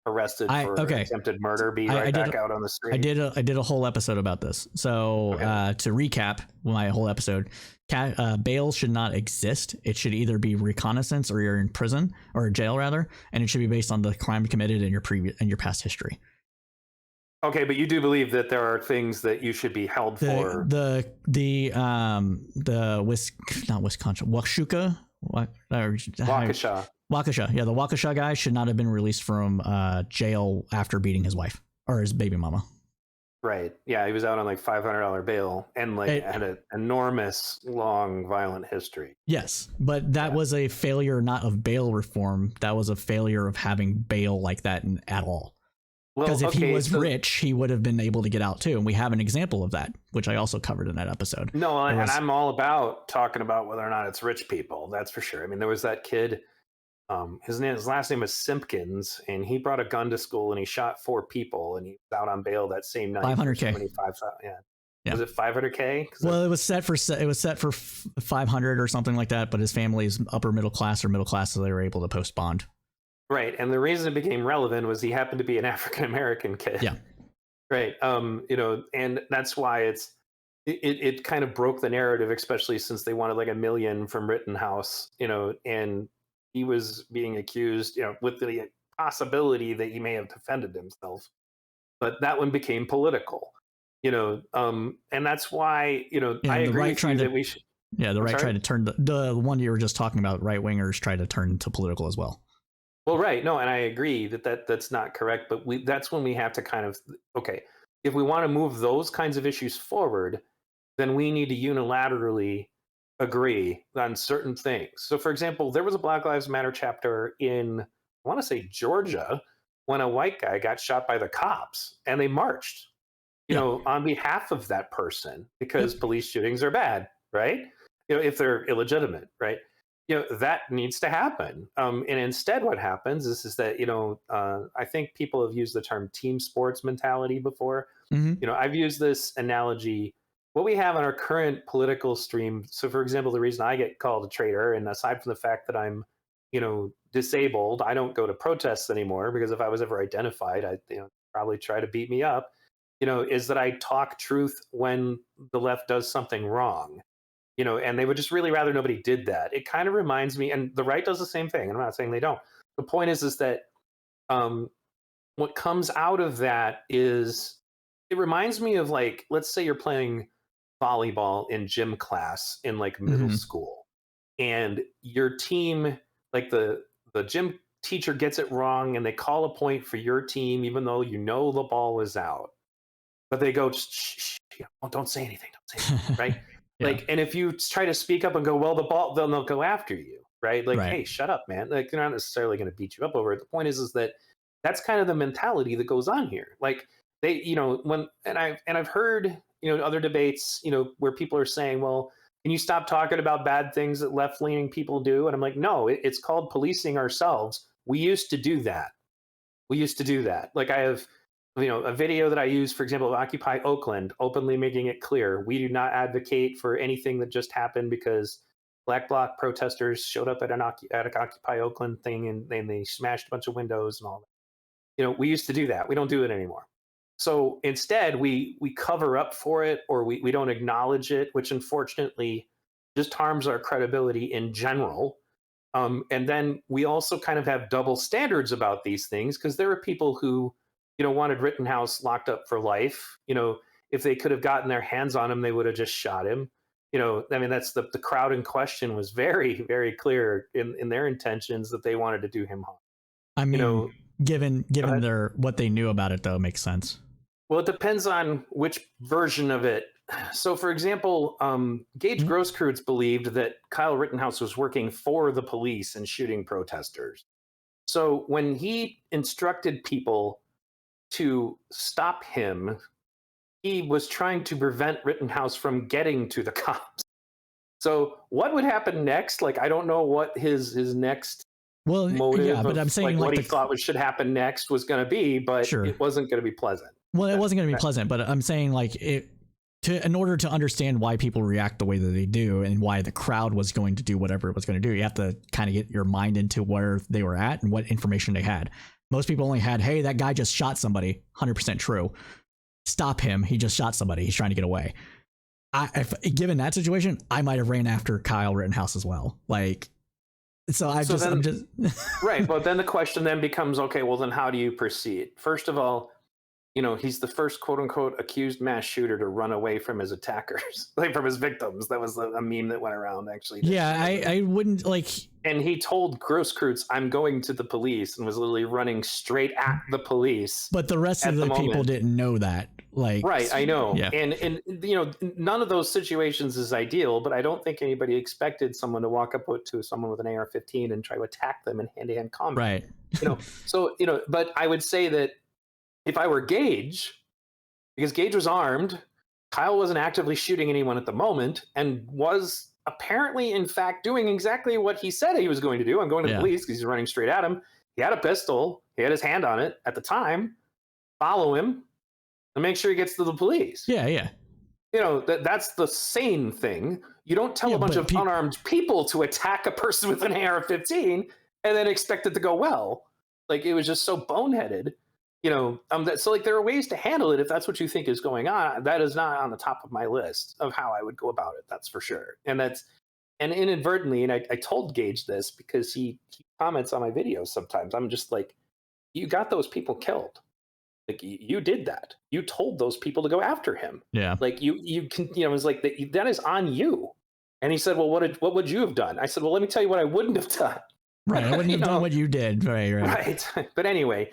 arrested for attempted murder be back out on the street? I did a whole episode about this. So to recap my whole episode, bail should not exist. It should either be reconnaissance or you're in prison or jail rather, and it should be based on the crime committed in your past history. Okay, but you do believe that there are things that you should be held for. Not Wisconsin, Waukesha. Waukesha. Yeah, the Waukesha guy should not have been released from jail after beating his wife or his baby mama. Right. Yeah, he was out on like $500 bail and had an enormous, long, violent history. Yes, but that was a failure not of bail reform. That was a failure of having bail like that at all. Because if he was rich, he would have been able to get out too. And we have an example of that, which I also covered in that episode. No, and I'm all about talking about whether or not it's rich people. That's for sure. I mean, there was that kid. His last name was Simpkins, and he brought a gun to school and he shot 4 people, and he was out on bail that same night. $500K. Yeah. Was it $500K? Well, it was set for 500 or something like that. But his family's upper middle class or middle class, so they were able to post bond. Right, and the reason it became relevant was he happened to be an African American kid. Yeah. Right. And that's why it kind of broke the narrative, especially since they wanted like $1 million from Rittenhouse. And he was being accused, with the possibility that he may have defended himself, but that one became political. And that's why I agree with you that we should. Yeah, the I'm right sorry? tried to turn the one you were just talking about. Right wingers tried to turn to political as well. Well, right. No, and I agree that's not correct. But that's when we have to kind of, okay, if we want to move those kinds of issues forward, then we need to unilaterally agree on certain things. So, for example, there was a Black Lives Matter chapter in, I want to say Georgia, when a white guy got shot by the cops, and they marched, Yeah. on behalf of that person, because Yep. police shootings are bad, right? If they're illegitimate, right? That needs to happen. And instead, what happens is that I think people have used the term team sports mentality before. Hmm. I've used this analogy. What we have on our current political stream. So, for example, the reason I get called a traitor, and aside from the fact that I'm, disabled, I don't go to protests anymore, because if I was ever identified, I'd probably try to beat me up. Is that I talk truth when the left does something wrong. And they would just really rather nobody did that. It kind of reminds me, and the right does the same thing. I'm not saying they don't. The point is that um, what comes out of that is, it reminds me of, like, let's say you're playing volleyball in gym class in like middle Hmm. school, and your team, like the gym teacher gets it wrong, and they call a point for your team, even though the ball was out. But they go, shh, shh, shh, don't say anything, don't say anything, right? Yeah. Like, and if you try to speak up and go, well, the ball, then they'll go after you, right? Like, Right. hey, shut up, man. Like, they're not necessarily going to beat you up over it. The point is that that's kind of the mentality that goes on here. Like, they, when, and I've heard, other debates, where people are saying, well, can you stop talking about bad things that left leaning people do? And I'm like, no, it's called policing ourselves. We used to do that. Like, I have, a video that I use, for example, of Occupy Oakland, openly making it clear we do not advocate for anything that just happened because Black Bloc protesters showed up at an Occupy Oakland thing, and they smashed a bunch of windows and all that. We used to do that. We don't do it anymore. So instead, we cover up for it, or we don't acknowledge it, which unfortunately just harms our credibility in general. And then we also kind of have double standards about these things, because there are people who, wanted Rittenhouse locked up for life. If they could have gotten their hands on him, they would have just shot him. I mean, that's the crowd in question was very, very clear in their intentions that they wanted to do him harm. I You mean, know, Go given ahead. their what they knew about it, though, makes sense. Well, it depends on which version of it. So, for example, Gage Mhm. Grosskreutz believed that Kyle Rittenhouse was working for the police and shooting protesters. So when he instructed people to stop him, he was trying to prevent Rittenhouse from getting to the cops. So what would happen next? Like, I don't know what his next Well, yeah, motive but I'm of, saying like, like what he thought should happen next was going to be, but sure. it wasn't going to be pleasant. Well, it That, wasn't going to be that, pleasant, but I'm saying like in order to understand why people react the way that they do and why the crowd was going to do whatever it was going to do, you have to kind of get your mind into where they were at and what information they had. Most people only had, hey, that guy just shot somebody. 100% true. Stop him. He just shot somebody. He's trying to get away. If given that situation, I might have ran after Kyle Rittenhouse as well. Like, so I'm just right. But then the question then becomes, okay, well, then how do you proceed? First of all, he's the first quote unquote accused mass shooter to run away from his attackers, like from his victims. That was a meme that went around, actually. yeah, I wouldn't like. And he told Grosskreutz, I'm going to the police, and was literally running straight at the police But the rest of at the the people moment. didn't know that. Like, Right, I know. yeah, And none of those situations is ideal, but I don't think anybody expected someone to walk up to someone with an AR-15 and try to attack them in hand-to-hand combat. right. So, but I would say that if I were Gage, because Gage was armed, Kyle wasn't actively shooting anyone at the moment, and was apparently, in fact, doing exactly what he said he was going to do. I'm going to the Yeah. police, because he's running straight at him. He had a pistol. He had his hand on it at the time. Follow him and make sure he gets to the police. Yeah, yeah. That's the sane thing. You don't tell Yeah, a bunch but of unarmed people to attack a person with an AR-15 and then expect it to go well. Like, it was just so boneheaded. So, like, there are ways to handle it if that's what you think is going on. That is not on the top of my list of how I would go about it. That's for sure. And inadvertently, and I told Gage this because he comments on my videos sometimes. I'm just like, you got those people killed. Like, you did that. You told those people to go after him. Yeah. Like, you can, it's like that is on you. And he said, well, what would you have done? I said, well, let me tell you what I wouldn't have done. Right. I wouldn't have done what you did. Right. But anyway,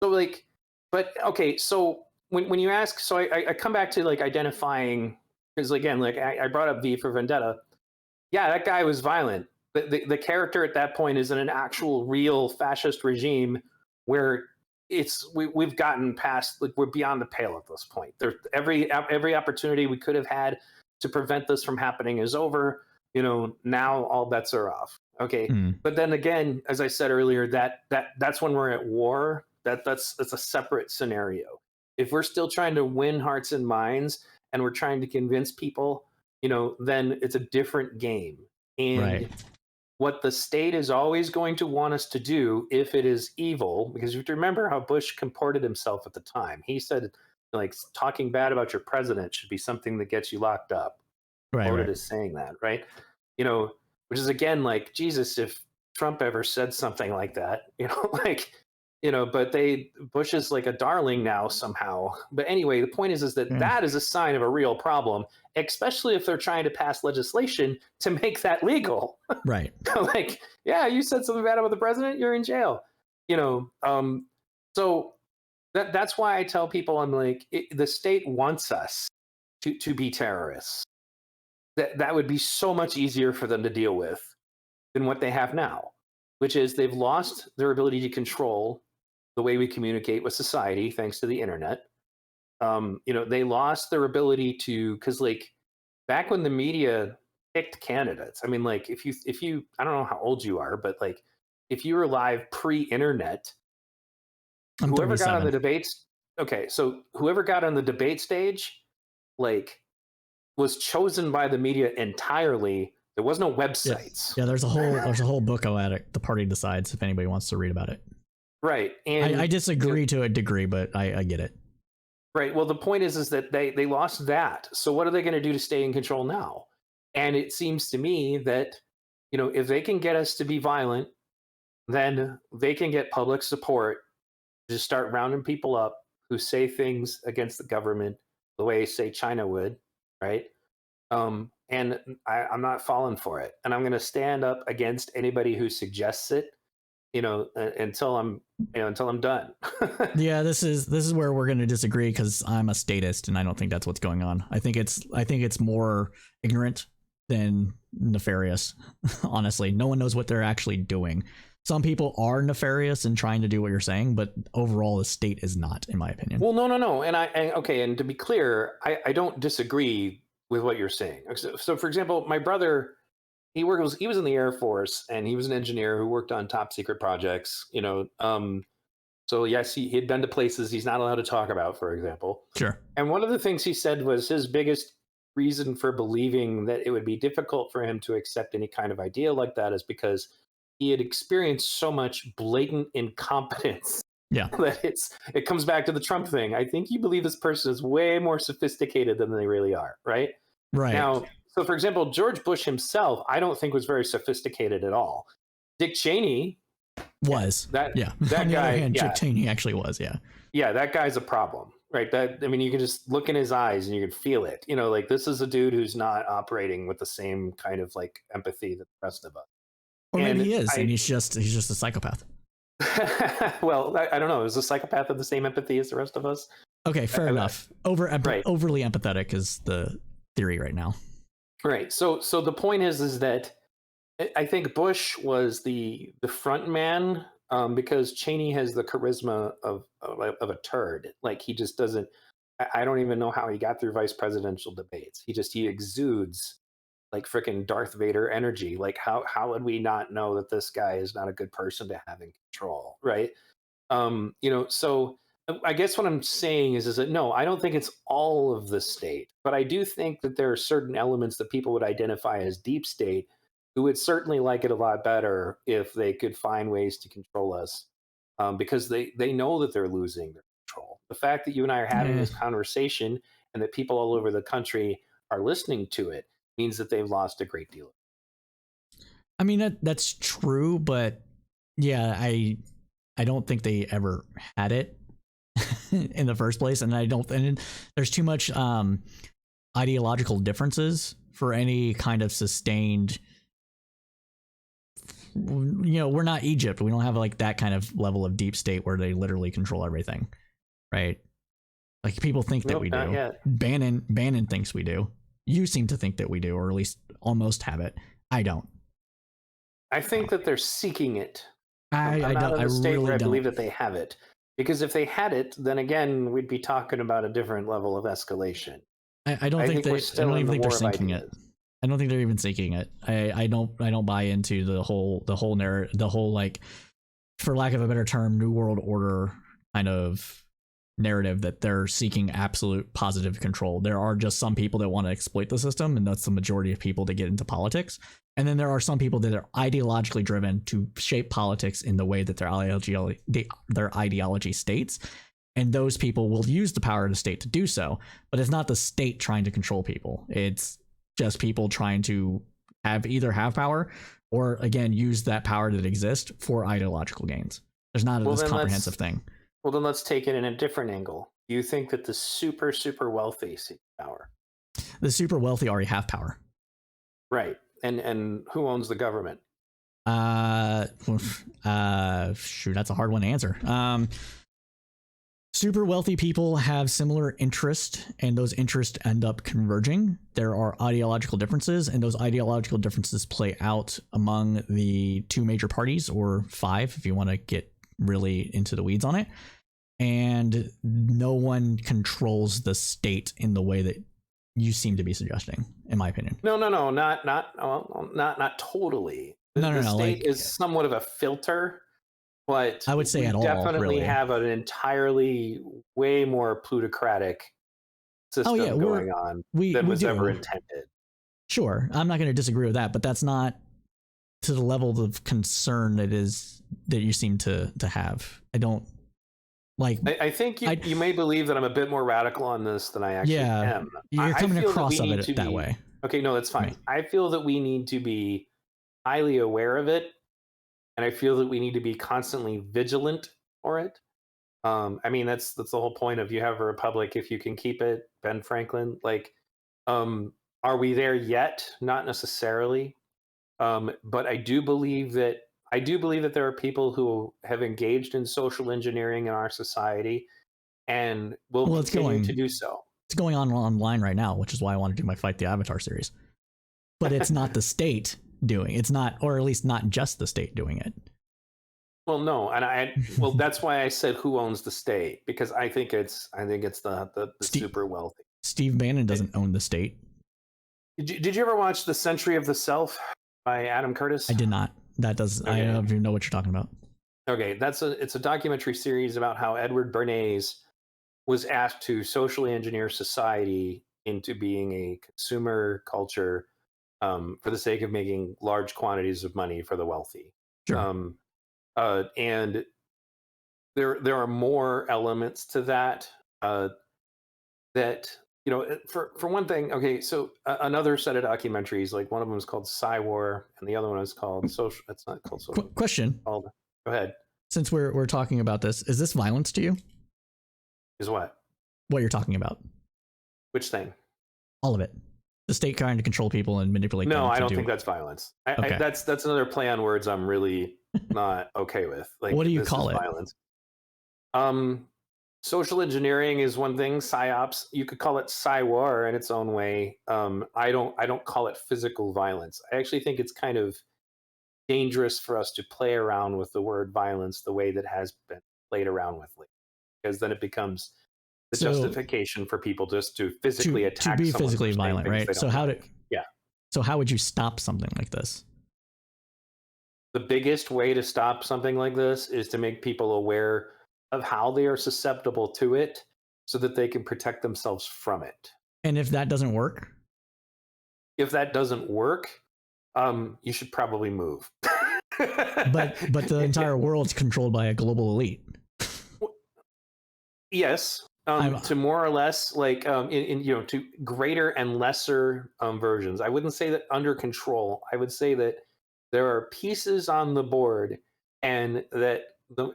so like, but okay. So when you ask, so I come back to like identifying, because again, like I brought up V for Vendetta. Yeah, that guy was violent. The character at that point is in an actual real fascist regime where we've gotten past, like, we're beyond the pale at this point. There's every opportunity we could have had to prevent this from happening is over. Now all bets are off. Okay. But then again, as I said earlier, that's when we're at war. That's a separate scenario. If we're still trying to win hearts and minds and we're trying to convince people, then it's a different game. And what the state is always going to want us to do, if it is evil, because you have to remember how Bush comported himself at the time. He said, like, talking bad about your president should be something that gets you locked up. Quoted as saying that, right? Which is, again, like, Jesus, if Trump ever said something like that, but Bush is like a darling now somehow. But anyway, the point is that that is a sign of a real problem, especially if they're trying to pass legislation to make that legal. Right. Like, yeah, you said something bad about the president, you're in jail. So that's why I tell people, I'm like, the state wants us to be terrorists. That would be so much easier for them to deal with than what they have now, which is they've lost their ability to control the way we communicate with society thanks to the internet. They lost their ability to, because like back when the media picked candidates, I mean, like if you I don't know how old you are, but like if you were live pre-internet, whoever got on the debates, so whoever got on the debate stage, like, was chosen by the media entirely. There was no websites. Yeah, there's a whole book about it. The Party Decides, if anybody wants to read about it. Right. And I disagree to a degree, but I get it. Right. Well, the point is that they lost that. So what are they going to do to stay in control now? And it seems to me that, if they can get us to be violent, then they can get public support to start rounding people up who say things against the government the way, say, China would. Right. And I'm not falling for it. And I'm going to stand up against anybody who suggests it, until I'm done. Yeah, this is where we're going to disagree, because I'm a statist and I don't think that's what's going on. I think it's more ignorant than nefarious. Honestly, no one knows what they're actually doing. Some people are nefarious and trying to do what you're saying, but overall the state is not, in my opinion. Well, no. And to be clear, I don't disagree with what you're saying. So for example, my brother, he was in the Air Force, and he was an engineer who worked on top secret projects, so yes, he had been to places he's not allowed to talk about, for example. Sure. And one of the things he said was his biggest reason for believing that it would be difficult for him to accept any kind of idea like that is because he had experienced so much blatant incompetence. Yeah. That it comes back to the Trump thing. I think you believe this person is way more sophisticated than they really are, right? Right. Now, so for example, George Bush himself, I don't think was very sophisticated at all. Dick Cheney was. That guy. On the other hand, Dick Cheney actually was. Yeah. Yeah, that guy's a problem, right? You can just look in his eyes and you can feel it. Like, this is a dude who's not operating with the same kind of like empathy that the rest of us. Or maybe he is, and he's just a psychopath. Well, I don't know. Is a psychopath of the same empathy as the rest of us? Okay, fair enough. Overly empathetic is the theory right now. Right. So the point is that I think Bush was the front man, because Cheney has the charisma of a turd. Like, he just doesn't. I don't even know how he got through vice presidential debates. He exudes like freaking Darth Vader energy. Like, how would we not know that this guy is not a good person to have in control, right? So I guess what I'm saying is that no, I don't think it's all of the state, but I do think that there are certain elements that people would identify as deep state who would certainly like it a lot better if they could find ways to control us, because they know that they're losing their control. The fact that you and I are having this conversation and that people all over the country are listening to it means that they've lost a great deal. I mean, that's true, but yeah, I don't think they ever had it in the first place, and there's too much ideological differences for any kind of sustained, we're not Egypt. We don't have like that kind of level of deep state where they literally control everything, right? Like people think that we do. Yet. Bannon thinks we do. You seem to think that we do, or at least almost have it. I don't. I think that they're seeking it. I don't. I state really where I don't believe that they have it, because if they had it, then again we'd be talking about a different level of escalation. I don't think we're they. I still don't in even the think they're war of sinking it. ideas. I don't think they're even seeking it. I don't buy into the whole narrative, the whole, like, for lack of a better term, New World Order kind of narrative that they're seeking absolute positive control. There are just some people that want to exploit the system, and that's the majority of people that get into politics. And then there are some people that are ideologically driven to shape politics in the way that their ideology states. And those people will use the power of the state to do so. But it's not the state trying to control people. It's just people trying to either have power or, again, use that power that exists for ideological gains. There's not this comprehensive thing. Well, then let's take it in a different angle. Do you think that the super, super wealthy seek power? The super wealthy already have power. Right. And who owns the government? Shoot, that's a hard one to answer. Super wealthy people have similar interests, and those interests end up converging. There are ideological differences, and those ideological differences play out among the two major parties, or five, if you want to get really into the weeds on it. And no one controls the state in the way that you seem to be suggesting, in my opinion. No, not totally. The state is somewhat of a filter, but I would say at all, definitely really have an entirely way more plutocratic system going on than was ever intended. Sure, I'm not going to disagree with that, but that's not to the level of concern that you seem to have. I don't like. I think you may believe that I'm a bit more radical on this than I actually am. You're coming across of it that way. Okay, no, that's fine. I feel that we need to be highly aware of it, and I feel that we need to be constantly vigilant for it. I mean, that's the whole point of you have a republic if you can keep it. Ben Franklin. Like, are we there yet? Not necessarily. But I do believe that there are people who have engaged in social engineering in our society and will continue to do so. It's going on online right now, which is why I want to do my Fight the Avatar series. But it's not the state doing it's not, or at least not just the state doing it. Well, no, and that's why I said who owns the state, because I think it's the super wealthy. Steve Bannon doesn't own the state. Did you ever watch The Century of the Self by Adam Curtis? I did not. That does. Okay. I don't even know what you're talking about. Okay, it's a documentary series about how Edward Bernays was asked to socially engineer society into being a consumer culture for the sake of making large quantities of money for the wealthy. Sure. And there are more elements to that that, for one thing. Okay, so another set of documentaries, like one of them is called Psywar, and the other one is called Social. It's not called Social. Question. Go ahead. Since we're talking about this, is this violence to you? Is what? What you're talking about? Which thing? All of it. The state trying to control people and manipulate them. No, I don't think that's violence. Okay. That's another play on words I'm really not okay with. Like, what do you call it? Violence. Social engineering is one thing. Psyops, you could call it psywar in its own way. I don't call it physical violence. I actually think it's kind of dangerous for us to play around with the word violence the way that has been played around with lately, because then it becomes the justification for people just to physically attack, to be physically violent, right? So how would you stop something like this? The biggest way to stop something like this is to make people aware of how they are susceptible to it, so that they can protect themselves from it. And if that doesn't work? If that doesn't work, you should probably move. but the entire world's controlled by a global elite. Yes, to more or less, like to greater and lesser versions. I wouldn't say that under control. I would say that there are pieces on the board, and that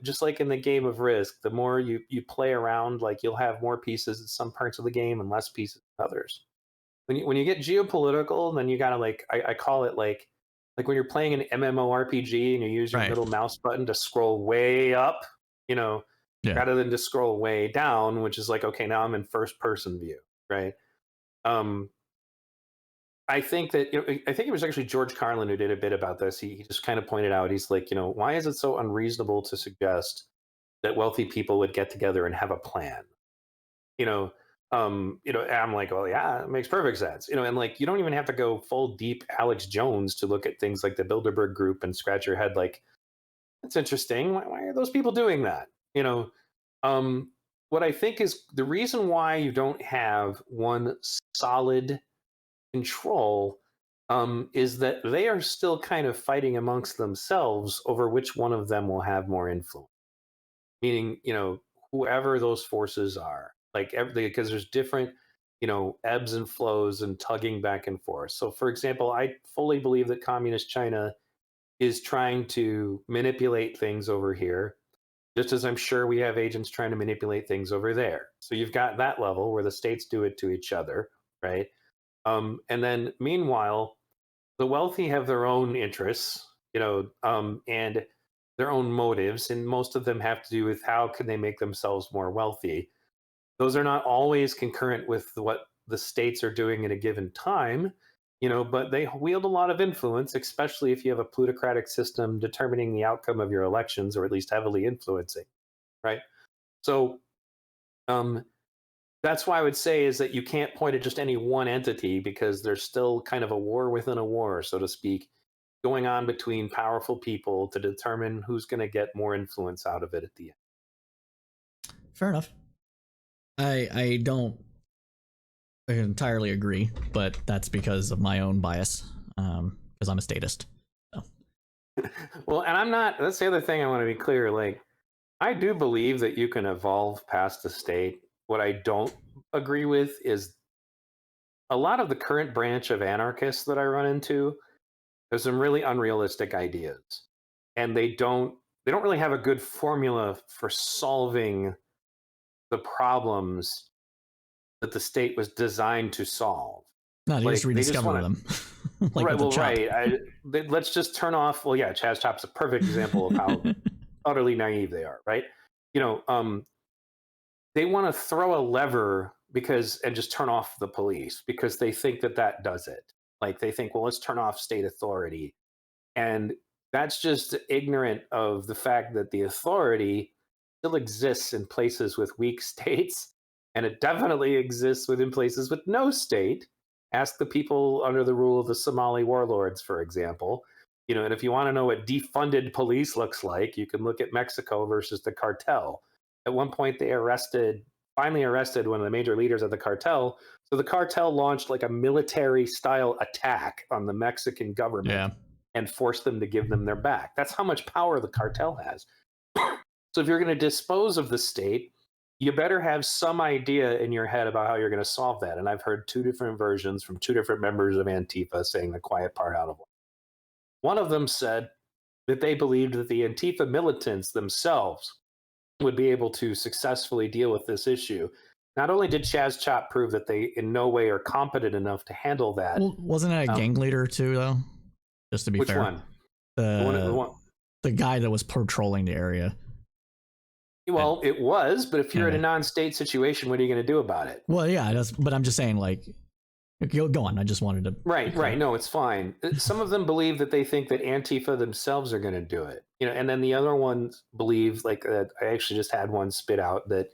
just like in the game of Risk, the more you play around, like, you'll have more pieces in some parts of the game and less pieces in others. when you get geopolitical, then you gotta like I call it like when you're playing an MMORPG and you use your Right. middle mouse button to scroll way up, you know, Yeah. rather than to scroll way down, which is like, okay, now I'm in first person view, right? Um, I think that I think it was actually George Carlin who did a bit about this. He just kind of pointed out, he's like, why is it so unreasonable to suggest that wealthy people would get together and have a plan? You know, and I'm like, well, yeah, it makes perfect sense. And like you don't even have to go full deep Alex Jones to look at things like the Bilderberg group and scratch your head like, that's interesting. Why are those people doing that? Um, what I think is the reason why you don't have one solid control is that they are still kind of fighting amongst themselves over which one of them will have more influence. Meaning, whoever those forces are, like because there's different, ebbs and flows and tugging back and forth. So, for example, I fully believe that communist China is trying to manipulate things over here, just as I'm sure we have agents trying to manipulate things over there. So you've got that level where the states do it to each other, right? And then meanwhile, the wealthy have their own interests, and their own motives, and most of them have to do with how can they make themselves more wealthy. Those are not always concurrent with what the states are doing at a given time, but they wield a lot of influence, especially if you have a plutocratic system determining the outcome of your elections, or at least heavily influencing, right? So um, that's why I would say is that you can't point at just any one entity because there's still kind of a war within a war, so to speak, going on between powerful people to determine who's going to get more influence out of it at the end. Fair enough. I don't entirely agree, but that's because of my own bias. Because I'm a statist. So. Well, and I'm not. That's the other thing I want to be clear. Like, I do believe that you can evolve past the state. What I don't agree with is a lot of the current branch of anarchists that I run into. There's some really unrealistic ideas, and they don't really have a good formula for solving the problems that the state was designed to solve. No, they Like just they just rediscover want them. to, Like right? with the Well, chop. right. Let's just turn off. Well, yeah, Chaz Chop's a perfect example of how utterly naive they are, right? You know, they want to throw a lever and just turn off the police because they think that does it. Like they think, well, let's turn off state authority, and that's just ignorant of the fact that the authority still exists in places with weak states, and it definitely exists within places with no state. Ask the people under the rule of the Somali warlords, for example. And if you want to know what defunded police looks like, you can look at Mexico versus the cartel. At one point, they finally arrested one of the major leaders of the cartel. So the cartel launched like a military style attack on the Mexican government. Yeah. And force them to give them their back. That's how much power the cartel has. So if you're going to dispose of the state, you better have some idea in your head about how you're going to solve that. And I've heard two different versions from two different members of Antifa saying the quiet part out of one. One of them said that they believed that the Antifa militants themselves would be able to successfully deal with this issue. Not only did Chaz Chop prove that they in no way are competent enough to handle that. Well, wasn't it a gang leader too, though? Just to be which fair. One? The guy that was patrolling the area. Well, it was, but if you're in a non-state situation, what are you going to do about it? Well, yeah, but I'm just saying, like, go on. I just wanted to. Right. No, it's fine. Some of them believe that they think that Antifa themselves are going to do it, and then the other ones believe, like, I actually just had one spit out that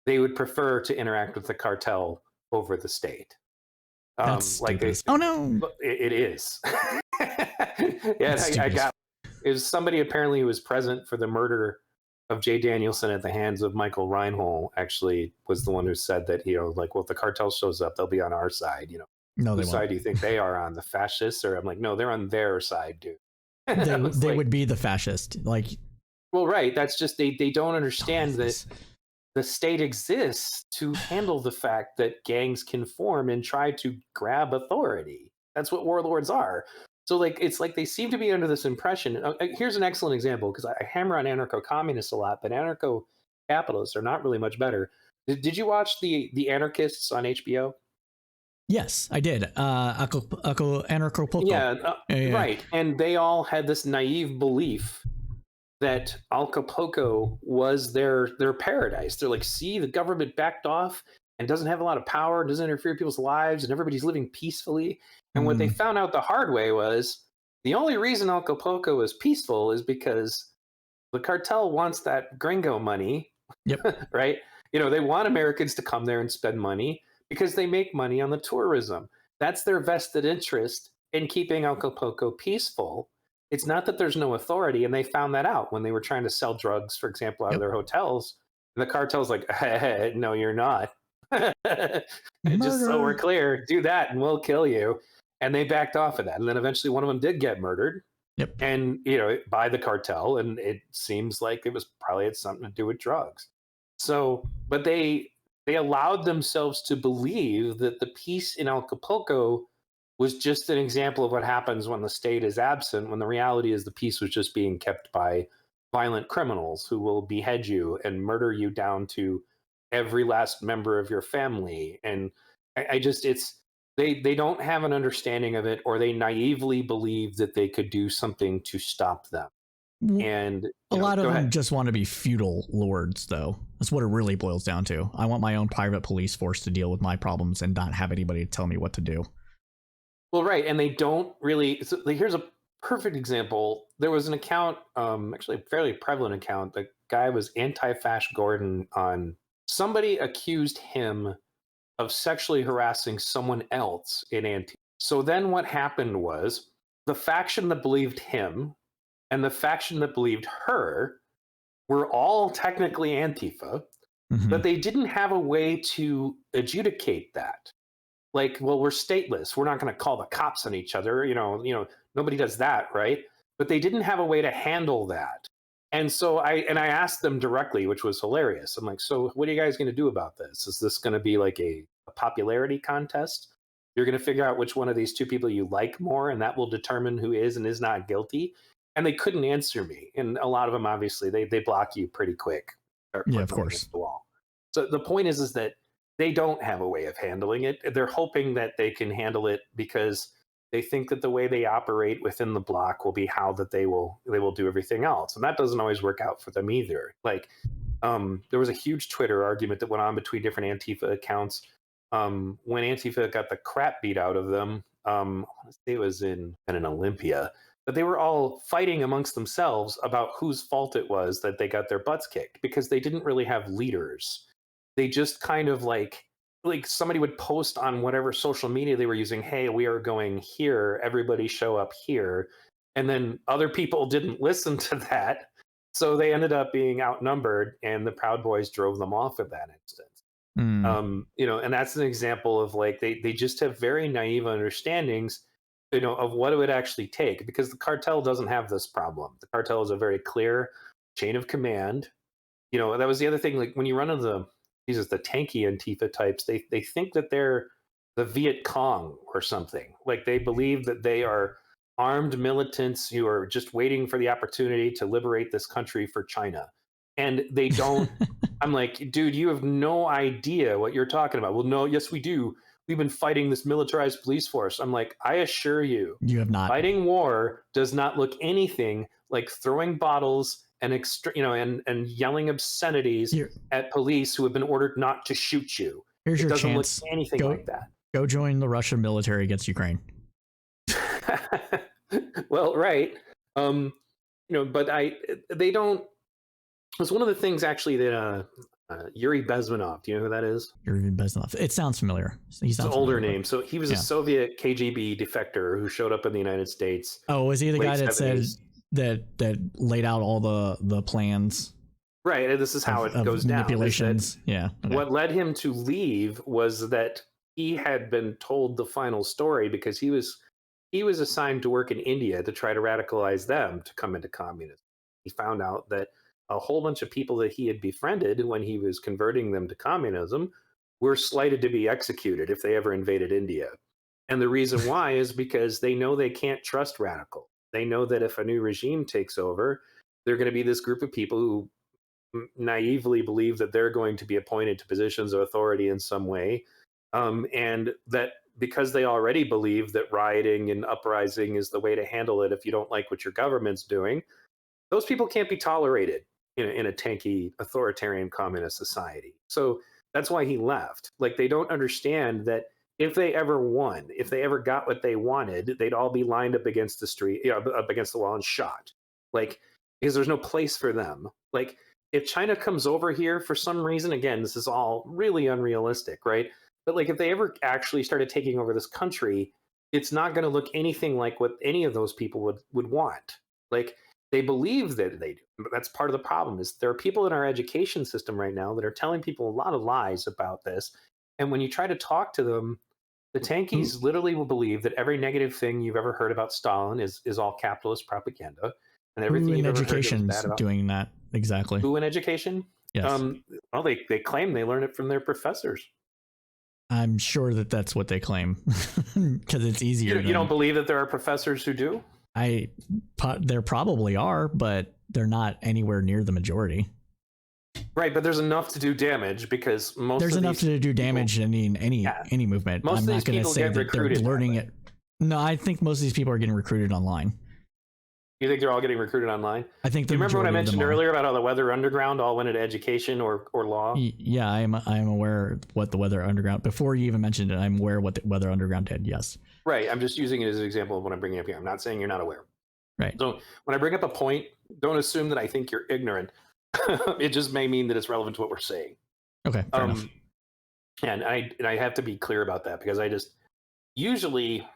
they would prefer to interact with the cartel over the state. That's like stupid. Oh no, it is. Yeah, I got. It was somebody apparently who was present for the murder of Jay Danielson at the hands of Michael Reinhold. Actually, was the one who said that like, well, if the cartel shows up, they'll be on our side. No, whose side do you think they are on? The fascists? Or I'm like, no, they're on their side, dude. They would be the fascist, like. Well, right. That's just they don't understand that the state exists to handle the fact that gangs can form and try to grab authority. That's what warlords are. So, like, it's like they seem to be under this impression. Here's an excellent example, because I hammer on anarcho-communists a lot, but anarcho-capitalists are not really much better. Did you watch the Anarchists on HBO? Yes, I did. Acapulco. Yeah, Yeah. right. And they all had this naive belief that Acapulco was their paradise. They're like, see, the government backed off and doesn't have a lot of power, doesn't interfere with people's lives, and everybody's living peacefully. And what they Mm, found out the hard way was the only reason Acapulco is peaceful is because the cartel wants that gringo money, yep. right? They want Americans to come there and spend money because they make money on the tourism. That's their vested interest in keeping Acapulco peaceful. It's not that there's no authority, and they found that out when they were trying to sell drugs, for example, out of Yep. their hotels. And the cartel's like, hey, no, you're not. Just so we're Murder. clear, do that and we'll kill you. And they backed off of that. And then eventually one of them did get murdered, Yep. and by the cartel, and it seems like it was probably had something to do with drugs. So but they allowed themselves to believe that the peace in Acapulco was just an example of what happens when the state is absent, when the reality is the peace was just being kept by violent criminals who will behead you and murder you down to every last member of your family. And I just it's they don't have an understanding of it, or they naively believe that they could do something to stop them. And A lot of go them ahead. just want to be feudal lords, though. That's what it really boils down to. I want my own private police force to deal with my problems and not have anybody tell me what to do. Well, right, and they don't really. So, here's a perfect example. There was an account, actually a fairly prevalent account. The guy was anti-Fash Gordon on somebody accused him of sexually harassing someone else in Antifa. So then what happened was the faction that believed him and the faction that believed her were all technically Antifa, Mm-hmm. but they didn't have a way to adjudicate that. Like, well, we're stateless, we're not going to call the cops on each other, nobody does that, right? But they didn't have a way to handle that. And so I asked them directly, which was hilarious. I'm like, so what are you guys going to do about this? Is this going to be like a popularity contest? You're going to figure out which one of these two people you like more, and that will determine who is and is not guilty. And they couldn't answer me, and a lot of them, obviously, they block you pretty quick, start Yeah, of putting them course. against the wall. So the point is that they don't have a way of handling it. They're hoping that they can handle it because they think that the way they operate within the block will be how that they will do everything else, and that doesn't always work out for them either. Like, there was a huge Twitter argument that went on between different Antifa accounts when Antifa got the crap beat out of them. I want to say it was in an Olympia, but they were all fighting amongst themselves about whose fault it was that they got their butts kicked because they didn't really have leaders. They just kind of like somebody would post on whatever social media they were using, hey, we are going here, everybody show up here. And then other people didn't listen to that, so they ended up being outnumbered, and the Proud Boys drove them off in that instance. Mm. And that's an example of like they just have very naive understandings, of what it would actually take, because the cartel doesn't have this problem. The cartel is a very clear chain of command. That was the other thing. Like, when you run into the tanky Antifa types, they think that they're the Viet Cong or something. Like, they believe that they are armed militants who are just waiting for the opportunity to liberate this country for China. And they don't. I'm like, dude, you have no idea what you're talking about. Well, no, yes, we do. We've been fighting this militarized police force. I'm like, I assure you, You have not. fighting war does not look anything like throwing bottles and and yelling obscenities Here, at police who have been ordered not to shoot you. here's It your doesn't look chance. anything Go, like that. go join the Russian military against Ukraine. Well, right. But they don't. It's one of the things actually that Yuri Bezmenov. Do you know who that is? You're even best enough. It sounds familiar. He It's an sounds older familiar. name. So he was a Yeah. Soviet KGB defector who showed up in the United States. Oh, was he the late guy that 70s. said that laid out all the plans? Right, and this is how it goes down. Manipulations. Yeah. Okay. What led him to leave was that he had been told the final story, because he was assigned to work in India to try to radicalize them to come into communism. He found out that a whole bunch of people that he had befriended when he was converting them to communism were slated to be executed if they ever invaded India. And the reason why is because they know they can't trust radical. They know that if a new regime takes over, they're going to be this group of people who naively believe that they're going to be appointed to positions of authority in some way, and that because they already believe that rioting and uprising is the way to handle it if you don't like what your government's doing, those people can't be tolerated in a tanky authoritarian communist society. So that's why he left. Like, they don't understand that if they ever won, if they ever got what they wanted, they'd all be lined up against the street, up against the wall and shot. Like, because there's no place for them. Like, if China comes over here for some reason, again, this is all really unrealistic, right? But like, if they ever actually started taking over this country, it's not going to look anything like what any of those people would want. Like, they believe that they do. But that's part of the problem. Is there are people in our education system right now that are telling people a lot of lies about this. And when you try to talk to them, the tankies literally will believe that every negative thing you've ever heard about Stalin is all capitalist propaganda, and everything Who in you've ever heard that was education's bad about doing that exactly? who in education. Yes. Well, they claim they learn it from their professors. I'm sure that that's what they claim because it's easier. You don't believe that there are professors who do? There probably are, but they're not anywhere near the majority. Right, but there's enough to do damage because there's enough to do damage in any movement. Most I'm of not these going to people say get that they're recruited learning it. No, I think most of these people are getting recruited online. You think they're all getting recruited online? I think. Do you remember what I mentioned earlier about how the Weather Underground all went into education or law? Yeah, I am aware what the Weather Underground. Before you even mentioned it, I'm aware what the Weather Underground did. Yes. Right. I'm just using it as an example of what I'm bringing up here. I'm not saying you're not aware. Right. So when I bring up a point, don't assume that I think you're ignorant. It just may mean that it's relevant to what we're saying. Okay. Fair enough. And I have to be clear about that because I just usually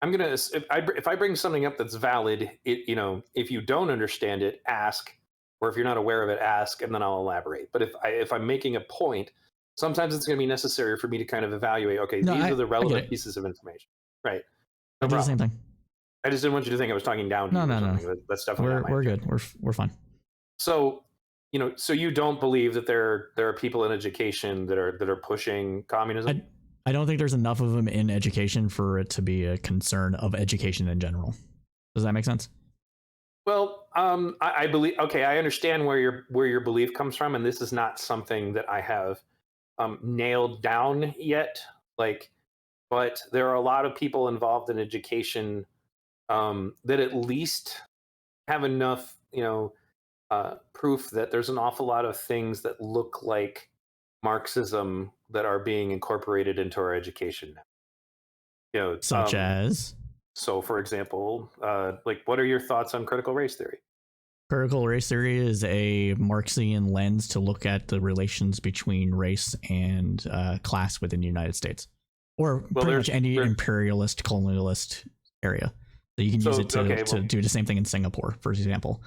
I'm gonna if I bring something up that's valid, if you don't understand it, ask, or if you're not aware of it, ask, and then I'll elaborate. But if I'm making a point, sometimes it's going to be necessary for me to kind of evaluate. Okay, these are the relevant pieces of information, right? No, I do the same thing. I just didn't want you to think I was talking down to you. No. That's stuff. We're good. We're fine. So, so you don't believe that there are people in education that are pushing communism? I don't think there's enough of them in education for it to be a concern of education in general. Does that make sense? Well, I believe. Okay, I understand where your belief comes from, and this is not something that I have nailed down yet. But there are a lot of people involved in education that at least have enough, proof that there's an awful lot of things that look like Marxism that are being incorporated into our education now. Such as? So, for example, what are your thoughts on critical race theory? Critical race theory is a Marxian lens to look at the relations between race and class within the United States, or pretty much any imperialist, colonialist area. So you can use it to do the same thing in Singapore, for example.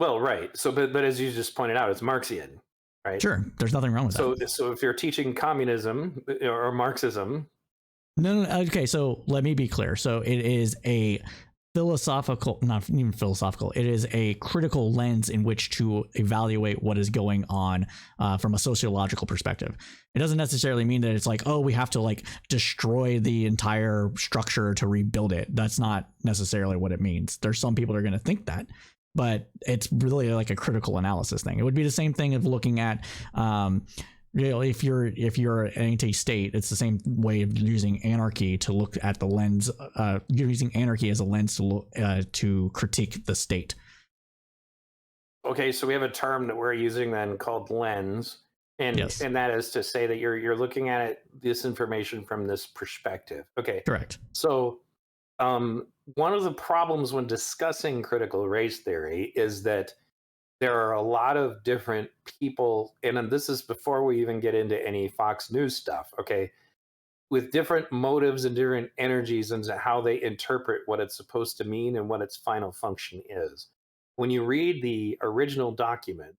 Well, right. So, but as you just pointed out, it's Marxian, right? Sure. There's nothing wrong with that. So if you're teaching communism or Marxism. No. Okay. So let me be clear. So it is a philosophical, not even philosophical. It is a critical lens in which to evaluate what is going on from a sociological perspective. It doesn't necessarily mean that it's like, oh, we have to destroy the entire structure to rebuild it. That's not necessarily what it means. There's some people that are going to think that. But it's really like a critical analysis thing. It would be the same thing of looking at, if you're anti-state, it's the same way of using anarchy to look at the lens. You're using anarchy as a lens to look, to critique the state. Okay, so we have a term that we're using then called lens, and yes. And that is to say that you're looking at this information from this perspective. Okay, correct. So. One of the problems when discussing critical race theory is that there are a lot of different people, and this is before we even get into any Fox News stuff, okay, with different motives and different energies into how they interpret what it's supposed to mean and what its final function is. When you read the original document,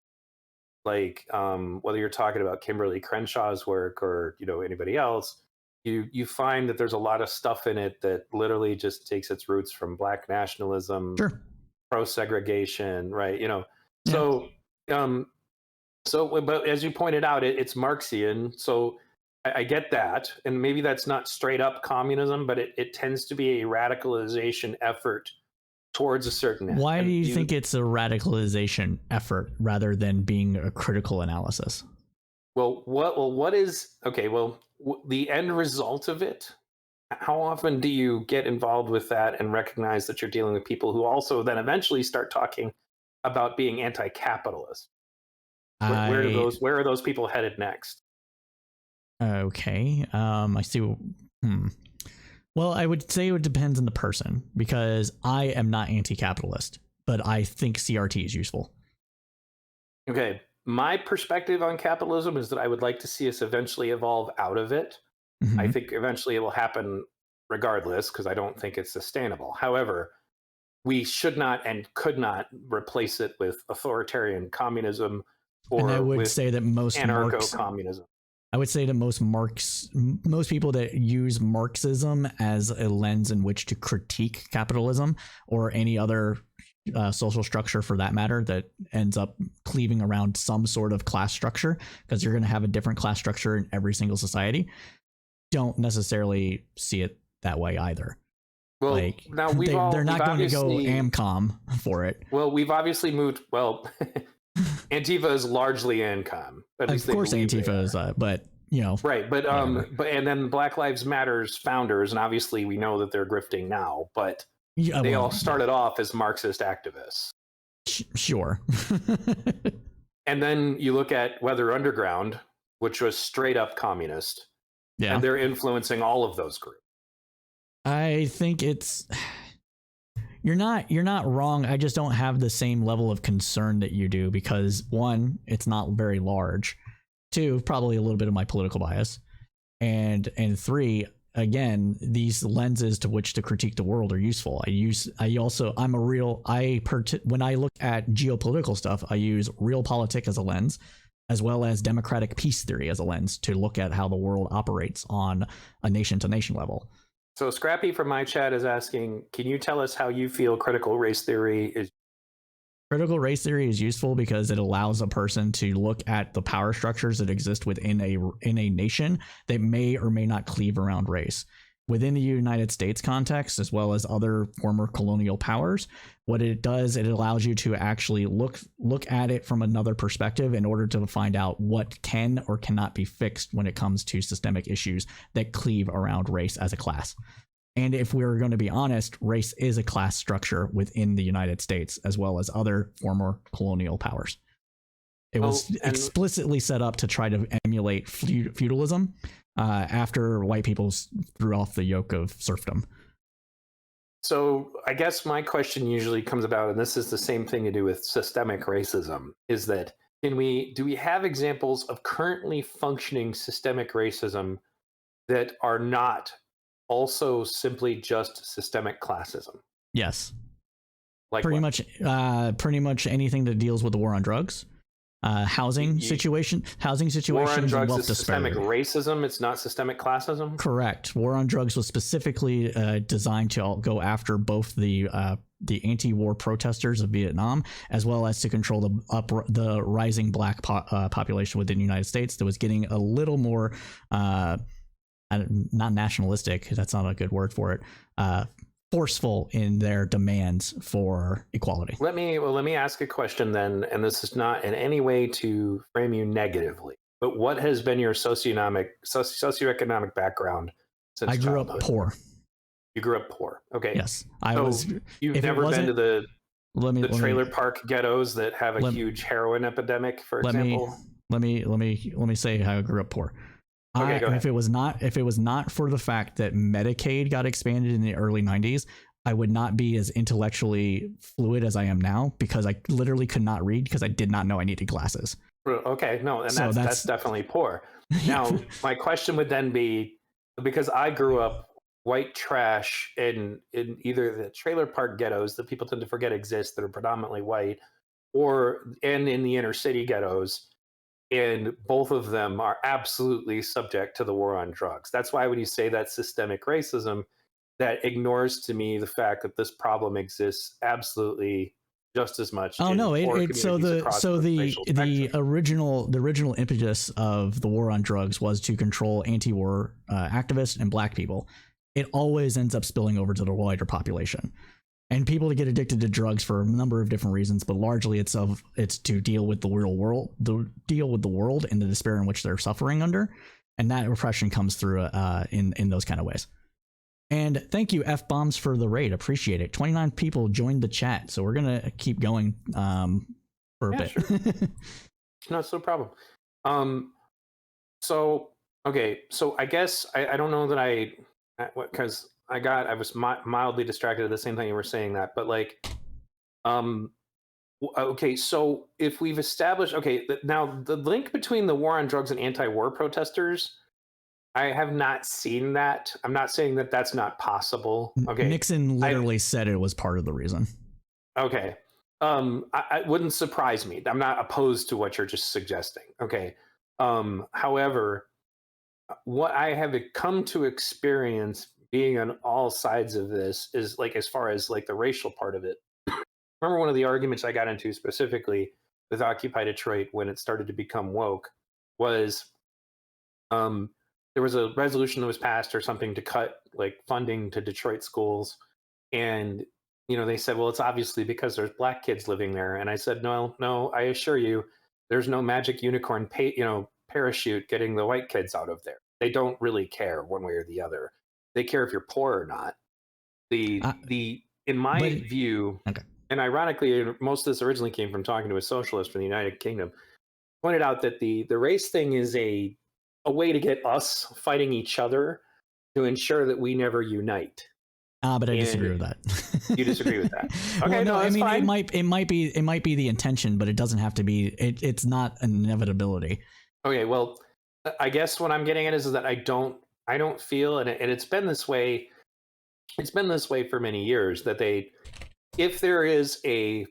whether you're talking about Kimberly Crenshaw's work or anybody else, you find that there's a lot of stuff in it that literally just takes its roots from Black nationalism, sure, pro-segregation, right? Yeah. So but as you pointed out, it's Marxian. So I get that, and maybe that's not straight up communism, but it tends to be a radicalization effort towards a certain end. Why do you think it's a radicalization effort rather than being a critical analysis? Well, what is okay? Well, the end result of it, how often do you get involved with that and recognize that you're dealing with people who also then eventually start talking about being anti-capitalist? I Where are those people headed next? Okay. I see. Hmm. Well, I would say it depends on the person, because I am not anti-capitalist, but I think CRT is useful. Okay. My perspective on capitalism is that I would like to see us eventually evolve out of it. I Mhm. think eventually it will happen regardless, because I don't think it's sustainable. However, we should not and could not replace it with authoritarian communism And I or would with say that anarcho-communism. most people that use Marxism as a lens in which to critique capitalism or any other social structure for that matter that ends up cleaving around some sort of class structure, because you're going to have a different class structure in every single society, don't necessarily see it that way either. Well, Like, now they're not going to go obviously AMCOM for it. well, we've obviously moved. Well, Antifa is largely ANCOM. At least Of they course, believe they Antifa is, are. but you know, Right, but whatever. and then Black Lives Matter's founders, and obviously we know that they're grifting now, but Yeah, they well, all started off as Marxist activists. Sure. And then you look at Weather Underground, which was straight up communist, Yeah, and they're influencing all of those groups. I think it's you're not wrong. I just don't have the same level of concern that you do, because one, it's not very large. Two, probably a little bit of my political bias, and three, again, these lenses to which to critique the world are useful. When I look at geopolitical stuff, I use realpolitik as a lens, as well as democratic peace theory as a lens to look at how the world operates on a nation to nation level. So Scrappy from my chat is asking, can you tell us how you feel critical race theory is? Critical race theory is useful because it allows a person to look at the power structures that exist within a nation that may or may not cleave around race. Within the United States context, as well as other former colonial powers, what it does, it allows you to actually look at it from another perspective in order to find out what can or cannot be fixed when it comes to systemic issues that cleave around race as a class. And if we're going to be honest, race is a class structure within the United States, as well as other former colonial powers. It was explicitly set up to try to emulate feudalism after white people threw off the yoke of serfdom. So I guess my question usually comes about, and this is the same thing to do with systemic racism, is that do we have examples of currently functioning systemic racism that are not also simply just systemic classism? Yes. Like pretty what? much anything that deals with the war on drugs, housing situations, War on drugs and wealth is systemic disparity. racism. It's not systemic classism. Correct. War on drugs was specifically designed to go after both the anti-war protesters of Vietnam, as well as to control the rising black population within the United States that was getting a little more not nationalistic. That's not a good word for it. Forceful in their demands for equality. Let me ask a question then, and this is not in any way to frame you negatively, but what has been your socioeconomic background since I grew childhood? up poor. You grew up poor. Okay. Yes, You've never been to the trailer park ghettos that have a huge heroin epidemic, for example? Let me say how I grew up poor. Okay, go ahead. If it was not for the fact that Medicaid got expanded in the early 90s, I would not be as intellectually fluid as I am now, because I literally could not read because I did not know I needed glasses. Okay, no, and that's definitely poor. Now, my question would then be, because I grew up white trash in either the trailer park ghettos that people tend to forget exist that are predominantly white, and in the inner city ghettos. And both of them are absolutely subject to the war on drugs. That's why when you say that systemic racism, that ignores to me the fact that this problem exists absolutely just as much. Oh no! The original impetus of the war on drugs was to control anti-war activists and black people. It always ends up spilling over to the wider population. And people get addicted to drugs for a number of different reasons, but largely it's to deal with the real world, and the despair in which they're suffering under. and that repression comes through in those kind of ways. And thank you, F Bombs, for the raid. Appreciate it. 29 people joined the chat, so we're gonna keep going for a bit. Sure. No, it's no problem. So okay, so I guess I don't know that because I was mildly distracted at the same time you were saying that, but like, okay, so if we've established, now the link between the war on drugs and anti-war protesters, I have not seen that. I'm not saying that that's not possible. Okay, Nixon literally said it was part of the reason. Okay, it wouldn't surprise me. I'm not opposed to what you're just suggesting. Okay, however, what I have come to experience being on all sides of this is like, as far as like the racial part of it. Remember one of the arguments I got into specifically with Occupy Detroit when it started to become woke was there was a resolution that was passed or something to cut like funding to Detroit schools. And, they said, well, it's obviously because there's black kids living there. And I said, no, I assure you, there's no magic unicorn, parachute getting the white kids out of there. They don't really care one way or the other. They care if you're poor or not. In my view, okay. And ironically, most of this originally came from talking to a socialist from the United Kingdom, pointed out that the race thing is a way to get us fighting each other to ensure that we never unite. But I disagree with that. You disagree with that? Okay, well, no, I mean, fine. it might be the intention, but it doesn't have to be. It's not an inevitability. Okay, well, I guess what I'm getting at is that I don't feel, and it's been this way. It's been this way for many years that if there is a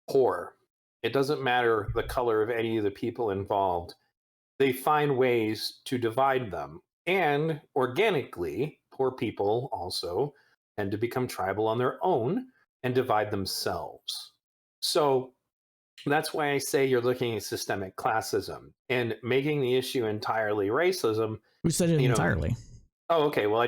poor, it doesn't matter the color of any of the people involved, they find ways to divide them. And organically, poor people also tend to become tribal on their own and divide themselves. So that's why I say you're looking at systemic classism and making the issue entirely racism. Who said it entirely? Oh, okay. Well,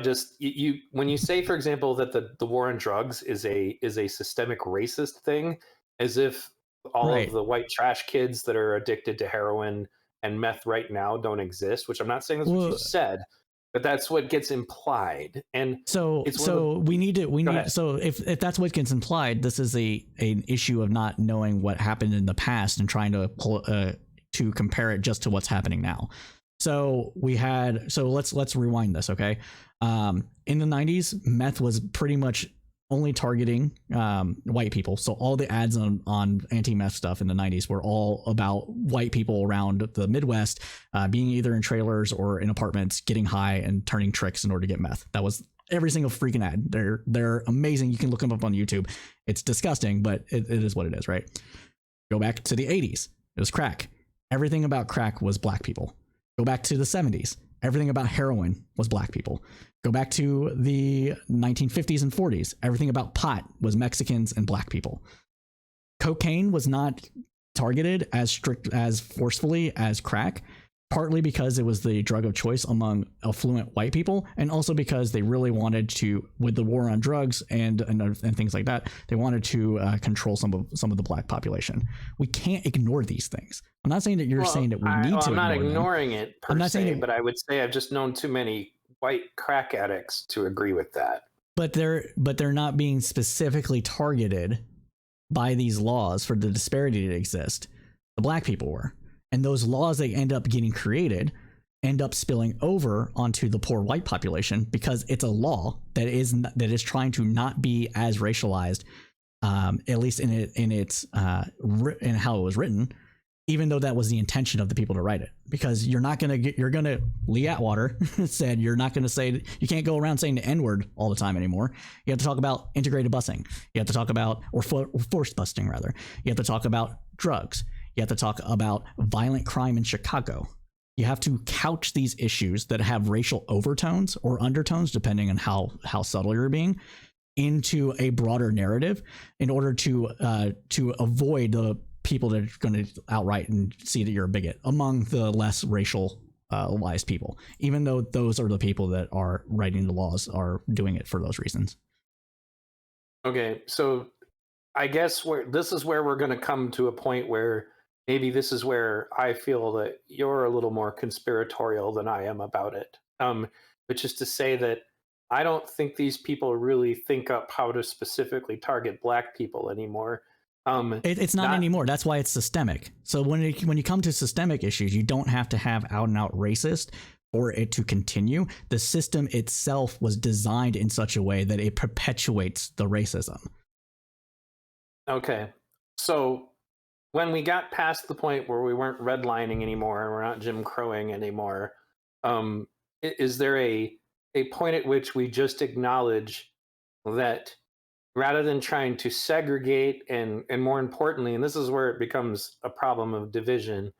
when you say, for example, that the war on drugs is a systemic racist thing, as if all of the white trash kids that are addicted to heroin and meth right now don't exist, which I'm not saying that's what you said, but that's what gets implied. And so if that's what gets implied, this is an issue of not knowing what happened in the past and trying to compare it just to what's happening now. So let's rewind this. Okay. In the 90s, meth was pretty much only targeting white people. So all the ads on anti-meth stuff in the 90s were all about white people around the Midwest being either in trailers or in apartments, getting high and turning tricks in order to get meth. That was every single freaking ad. They're amazing. You can look them up on YouTube. It's disgusting, but it is what it is, right? Go back to the 80s. It was crack. Everything about crack was black people. Go back to the 70s. Everything about heroin was black people. Go back to the 1950s and 40s. Everything about pot was Mexicans and black people. Cocaine was not targeted as forcefully as crack, partly because it was the drug of choice among affluent white people, and also because they really wanted to, with the war on drugs and things like that, they wanted to control some of the black population. We can't ignore these things. I'm not saying that you're saying that we need to. I'm not ignoring them. it per se, but I would say I've just known too many white crack addicts to agree with that. But they're not being specifically targeted by these laws for the disparity that exist. The black people were. And those laws that end up getting created end up spilling over onto the poor white population because it's a law that is trying to not be as racialized, at least in how it was written, even though that was the intention of the people to write it. Because Lee Atwater said you can't go around saying the N-word all the time anymore. You have to talk about integrated busing. You have to talk about, or forced busting rather. You have to talk about drugs. You have to talk about violent crime in Chicago. You have to couch these issues that have racial overtones or undertones, depending on how subtle you're being, into a broader narrative in order to avoid the people that are going to outright and see that you're a bigot among the less racialized people, even though those are the people that are writing the laws are doing it for those reasons. Okay, so I guess this is where we're going to come to a point where maybe this is where I feel that you're a little more conspiratorial than I am about it. Which is to say that I don't think these people really think up how to specifically target black people anymore. It's not Not anymore. That's why it's systemic. So when you come to systemic issues, you don't have to have out and out racist for it to continue. The system itself was designed in such a way that it perpetuates the racism. okay. So when we got past the point where we weren't redlining anymore and we're not Jim Crowing anymore, is there a point at which we just acknowledge that rather than trying to segregate and more importantly, and this is where it becomes a problem of division,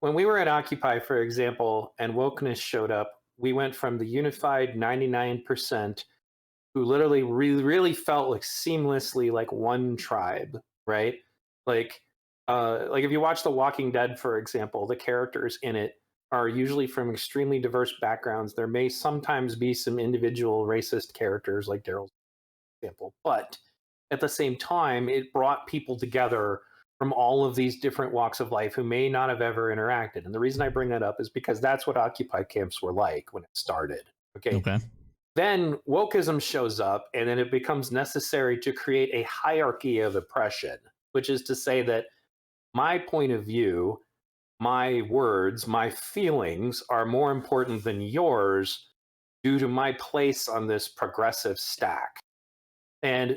when we were at Occupy, for example, and wokeness showed up, we went from the unified 99% who literally really felt like seamlessly like one tribe, right? Like like if you watch The Walking Dead, for example, the characters in it are usually from extremely diverse backgrounds. There may sometimes be some individual racist characters like Daryl's example, but at the same time, it brought people together from all of these different walks of life who may not have ever interacted. And the reason I bring that up is because that's what Occupy camps were like when it started. Okay. Okay. Then wokeism shows up, and then it becomes necessary to create a hierarchy of oppression, which is to say that my point of view, my words, my feelings are more important than yours due to my place on this progressive stack. And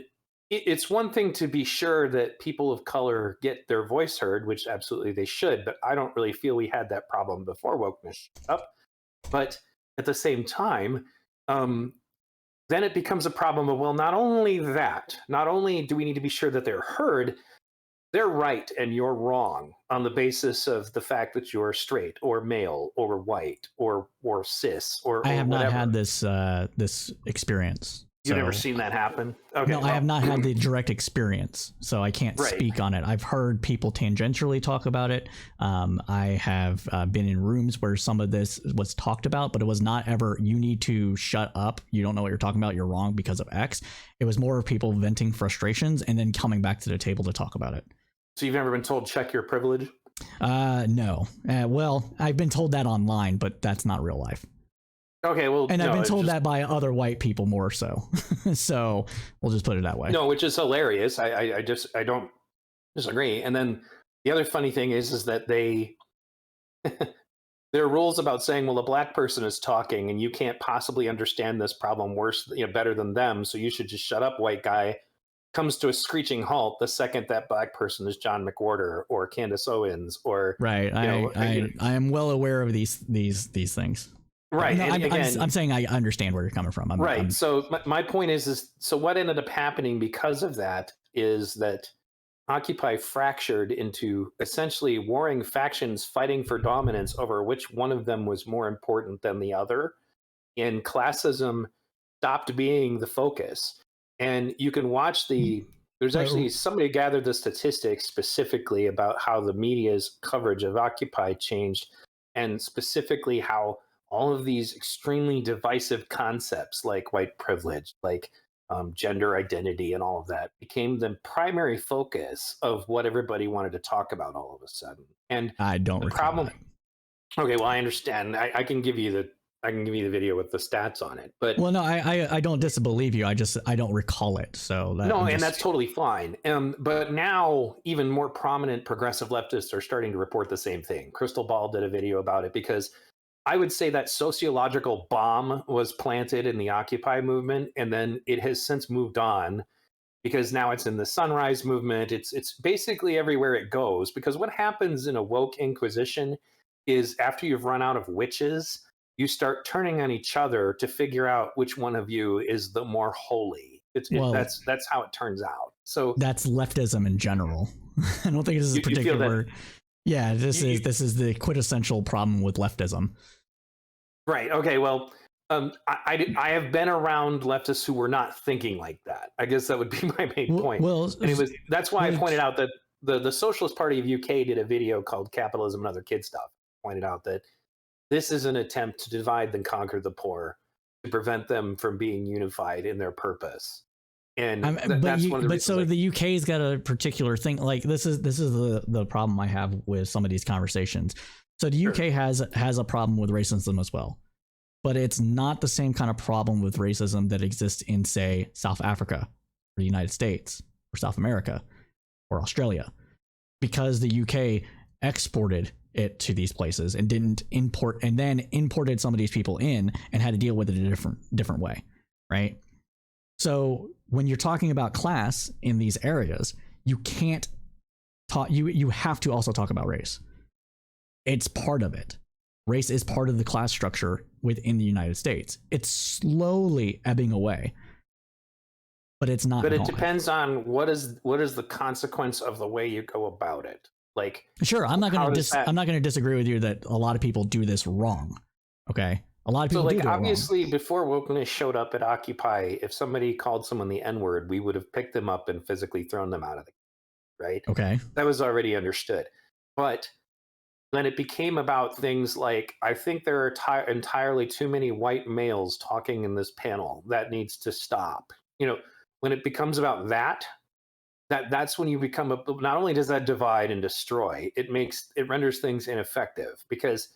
it's one thing to be sure that people of color get their voice heard, which absolutely they should, but I don't really feel we had that problem before wokeness showed up. But at the same time, then it becomes a problem of, well, not only that, not only do we need to be sure that they're heard, they're right and you're wrong on the basis of the fact that you're straight or male or white or cis or I have whatever. not had this experience. You've So never seen that happen? Okay, no, I have not had the direct experience, so I can't Right. speak on it. I've heard people tangentially talk about it. I have been in rooms where some of this was talked about, but it was not ever, you need to shut up. You don't know what you're talking about. You're wrong because of X. It was more of people venting frustrations and then coming back to the table to talk about it. So you've never been told check your privilege? No. Well, I've been told that online, but that's not real life. Okay, well, And no, I've been told just, that by other white people more so. So we'll just put it that way. no, which is hilarious. I don't disagree. And then the other funny thing is that they there are rules about saying, well, a black person is talking and you can't possibly understand this problem better than them, so you should just shut up, white guy. Comes to a screeching halt the second that black person is John McWhorter or Candace Owens or Right. I am well aware of these things. right. No, And again, I'm saying I understand where you're coming from. right. So my point is so what ended up happening because of that is that Occupy fractured into essentially warring factions fighting for dominance over which one of them was more important than the other. And classism stopped being the focus. And you can watch there's actually somebody gathered the statistics specifically about how the media's coverage of Occupy changed, and specifically how all of these extremely divisive concepts like white privilege, like gender identity, and all of that became the primary focus of what everybody wanted to talk about all of a sudden. And I don't the recall problem. that. Okay, well, I understand. I can give you the video with the stats on it, but Well, no, I don't disbelieve you. I don't recall it. So and that's totally fine. But now even more prominent progressive leftists are starting to report the same thing. Crystal Ball did a video about it because I would say that sociological bomb was planted in the Occupy movement, and then it has since moved on because now it's in the Sunrise movement. It's basically everywhere it goes, because what happens in a woke inquisition is after you've run out of witches, you start turning on each other to figure out which one of you is the more holy. That's how it turns out. So that's leftism in general. I don't think this is a particular. Yeah, this is the quintessential problem with leftism. Right. Okay. Well, I have been around leftists who were not thinking like that. I guess that would be my main point. Well, that's why I pointed out that the Socialist Party of UK did a video called "Capitalism and Other Kid Stuff." Pointed out that this is an attempt to divide and conquer the poor to prevent them from being unified in their purpose. And but one of the reasons. So the UK's got a particular thing. Like this is the problem I have with some of these conversations. So the UK has a problem with racism as well, but it's not the same kind of problem with racism that exists in, say, South Africa or the United States or South America or Australia, because the UK exported it to these places and didn't import, and then imported some of these people in and had to deal with it a different way, right? So when you're talking about class in these areas, you can't talk, you have to also talk about race. It's part of it. Race is part of the class structure within the United States. It's slowly ebbing away, but it's not. But it depends on what is the consequence of the way you go about it. Like, sure, I'm not going to disagree with you that a lot of people do this wrong. Okay. A lot of people do obviously wrong. Before wokeness showed up at Occupy, if somebody called someone the N-word, we would have picked them up and physically thrown them out of the right? Okay. That was already understood. But then it became about things like, I think there are entirely too many white males talking in this panel. That needs to stop. When it becomes about that's when you become not only does that divide and destroy, it renders things ineffective, because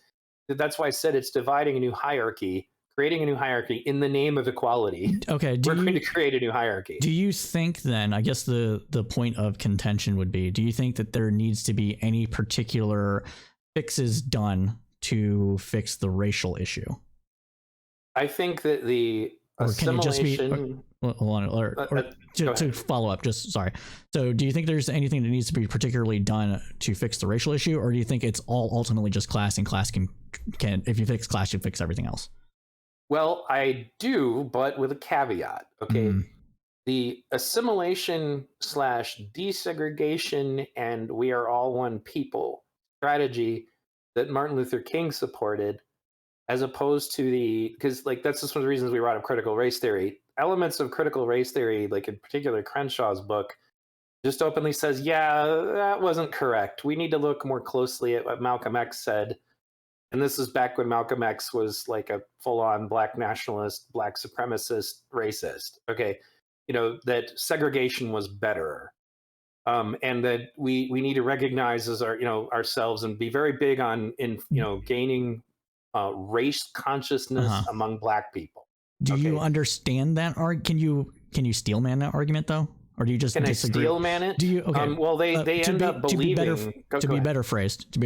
that's why I said it's dividing a new hierarchy, creating a new hierarchy in the name of equality. Okay. We're going to create a new hierarchy. Do you think then, I guess the point of contention would be, do you think that there needs to be any particular fixes done to fix the racial issue? I think that the assimilation... To follow up, so do you think there's anything that needs to be particularly done to fix the racial issue, or do you think it's all ultimately just class, and class can if you fix class, you fix everything else? Well, I do, but with a caveat. Okay. The assimilation / desegregation and we are all one people strategy that Martin Luther King supported, as opposed to because that's just one of the reasons we brought up critical race theory. Elements of critical race theory, like in particular Crenshaw's book, just openly says, yeah, that wasn't correct. We need to look more closely at what Malcolm X said. And this is back when Malcolm X was like a full-on black nationalist, black supremacist, racist. Okay, that segregation was better, and that we need to recognize as ourselves and be very big on gaining race consciousness among black people. Do you understand that? Or can you steelman that argument though, or do you just disagree? I steelman it? Do you? Okay. Well, they end up believing to be better phrased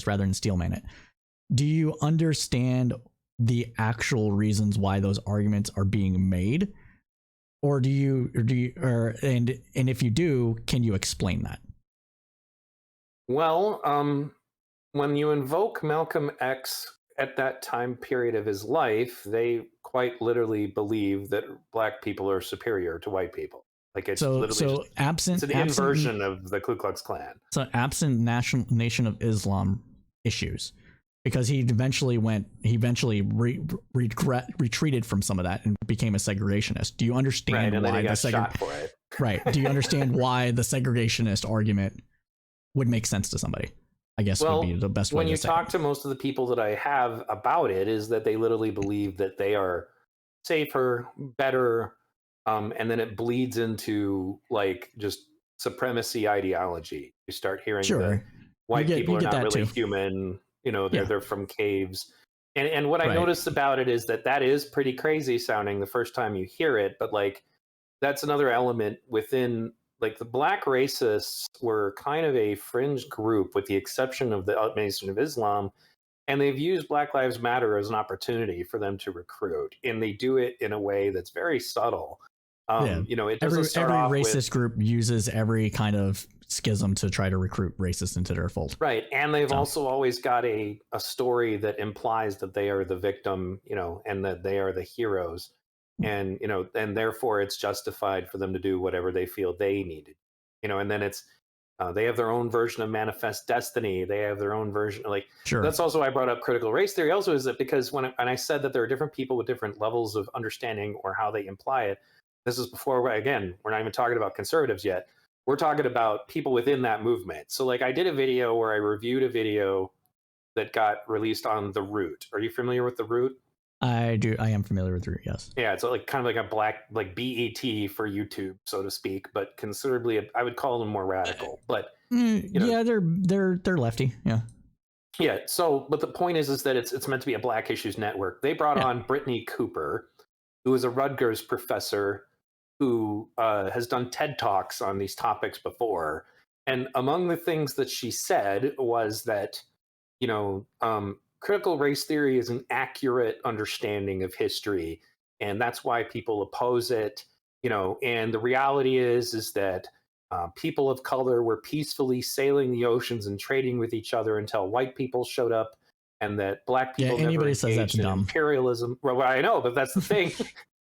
rather than steelman it. Do you understand the actual reasons why those arguments are being made, or and if you do, can you explain that? Well, when you invoke Malcolm X at that time period of his life, they quite literally believe that black people are superior to white people. Like it's literally it's an inversion of the Ku Klux Klan. So absent Nation of Islam issues, because he eventually retreated from some of that and became a segregationist. Do you understand why he got shot for it? Right. Do you understand why the segregationist argument would make sense to somebody? I guess would be the best way when to you say talk to most of the people that I have about it, is that they literally believe that they are safer, better, and then it bleeds into like just supremacy ideology. You start hearing that white people are not really human. They're from caves. And what I noticed about it is that is pretty crazy sounding the first time you hear it, but like that's another element within. Like the black racists were kind of a fringe group, with the exception of the Nation of Islam, and they've used Black Lives Matter as an opportunity for them to recruit, and they do it in a way that's very subtle. It doesn't start off every racist group uses every kind of schism to try to recruit racists into their fold. Right, and they've also always got a story that implies that they are the victim, and that they are the heroes. And and therefore it's justified for them to do whatever they feel they needed, and then it's they have their own version of manifest destiny. They have their own version. That's also why I brought up critical race theory. Also, is that because when I said that there are different people with different levels of understanding or how they imply it. This is before, again, we're not even talking about conservatives yet. We're talking about people within that movement. So I did a video where I reviewed a video that got released on The Root. Are you familiar with The Root? I do. I am familiar with Root. Yes. Yeah, it's like kind of like a black like BET for YouTube, so to speak, but considerably. I would call them more radical. But Yeah, they're lefty. Yeah. Yeah. So, but the point is that it's meant to be a Black Issues Network. They brought on Brittany Cooper, who is a Rutgers professor who has done TED Talks on these topics before. And among the things that she said was that, critical race theory is an accurate understanding of history, and that's why people oppose it. And the reality is that people of color were peacefully sailing the oceans and trading with each other until white people showed up, and that black people never anybody says that's engaged in dumb. imperialism. Well, I know, but that's the thing.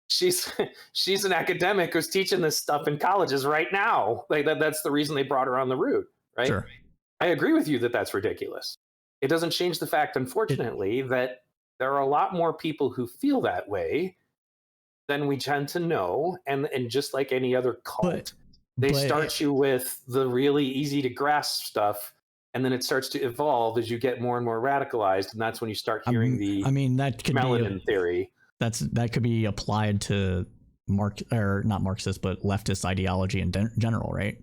she's an academic who's teaching this stuff in colleges right now. Like that's the reason they brought her on the route, right? Sure. I agree with you that that's ridiculous. It doesn't change the fact, unfortunately, that there are a lot more people who feel that way than we tend to know, and just like any other cult, they start you with the really easy to grasp stuff, and then it starts to evolve as you get more and more radicalized, and that's when you start hearing that could melanin theory. That could be applied to not Marxist, but leftist ideology in general, right?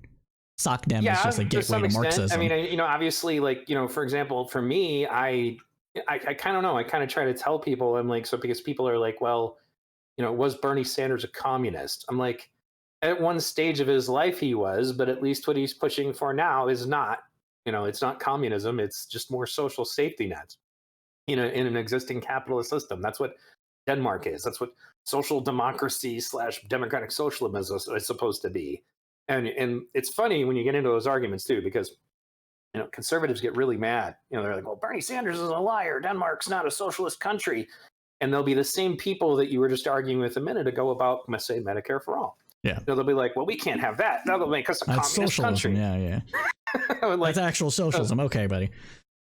Sock dem is just a gateway to Marxism. I mean, obviously, like, for example, for me, I kind of know. I kind of try to tell people, I'm like, so because people are like, well, was Bernie Sanders a communist? I'm like, at one stage of his life he was, but at least what he's pushing for now is not. It's not communism. It's just more social safety nets, in an existing capitalist system. That's what Denmark is. That's what social democracy / democratic socialism is supposed to be. And it's funny when you get into those arguments too, because conservatives get really mad. They're like, well, Bernie Sanders is a liar. Denmark's not a socialist country. And they'll be the same people that you were just arguing with a minute ago about, say, Medicare for all. Yeah. They'll be like, well, we can't have that. That'll make us a communist socialism. country. Yeah. That's actual socialism. Okay, buddy.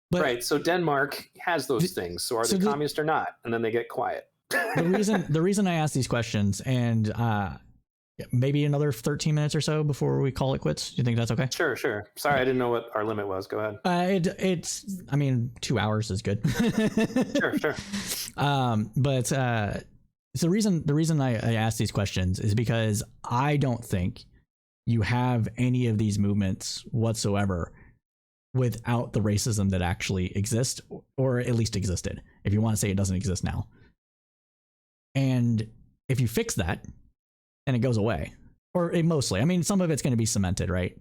But, right. So Denmark has those things. So are they communist or not? And then they get quiet. the reason I ask these questions, and maybe another 13 minutes or so before we call it quits. Do you think that's okay? Sure. Sorry, I didn't know what our limit was. Go ahead. It's 2 hours is good. Sure. But the reason I ask these questions is because I don't think you have any of these movements whatsoever without the racism that actually exists, or at least existed, if you want to say it doesn't exist now. And if you fix that, and it goes away, or it mostly, some of it's going to be cemented, right?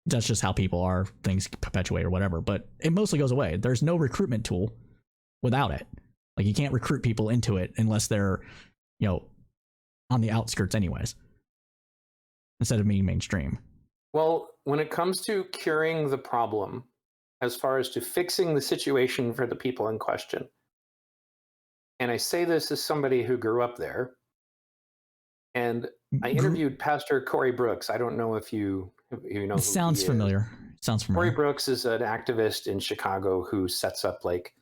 That's just how people are, things perpetuate or whatever, but it mostly goes away. There's no recruitment tool without it. Like, you can't recruit people into it unless they're, on the outskirts anyways, instead of being mainstream. Well, when it comes to curing the problem, as far as to fixing the situation for the people in question, and I say this as somebody who grew up there, and I interviewed Pastor Corey Brooks. I don't know if you know. Sounds familiar. Corey Brooks is an activist in Chicago who sets up like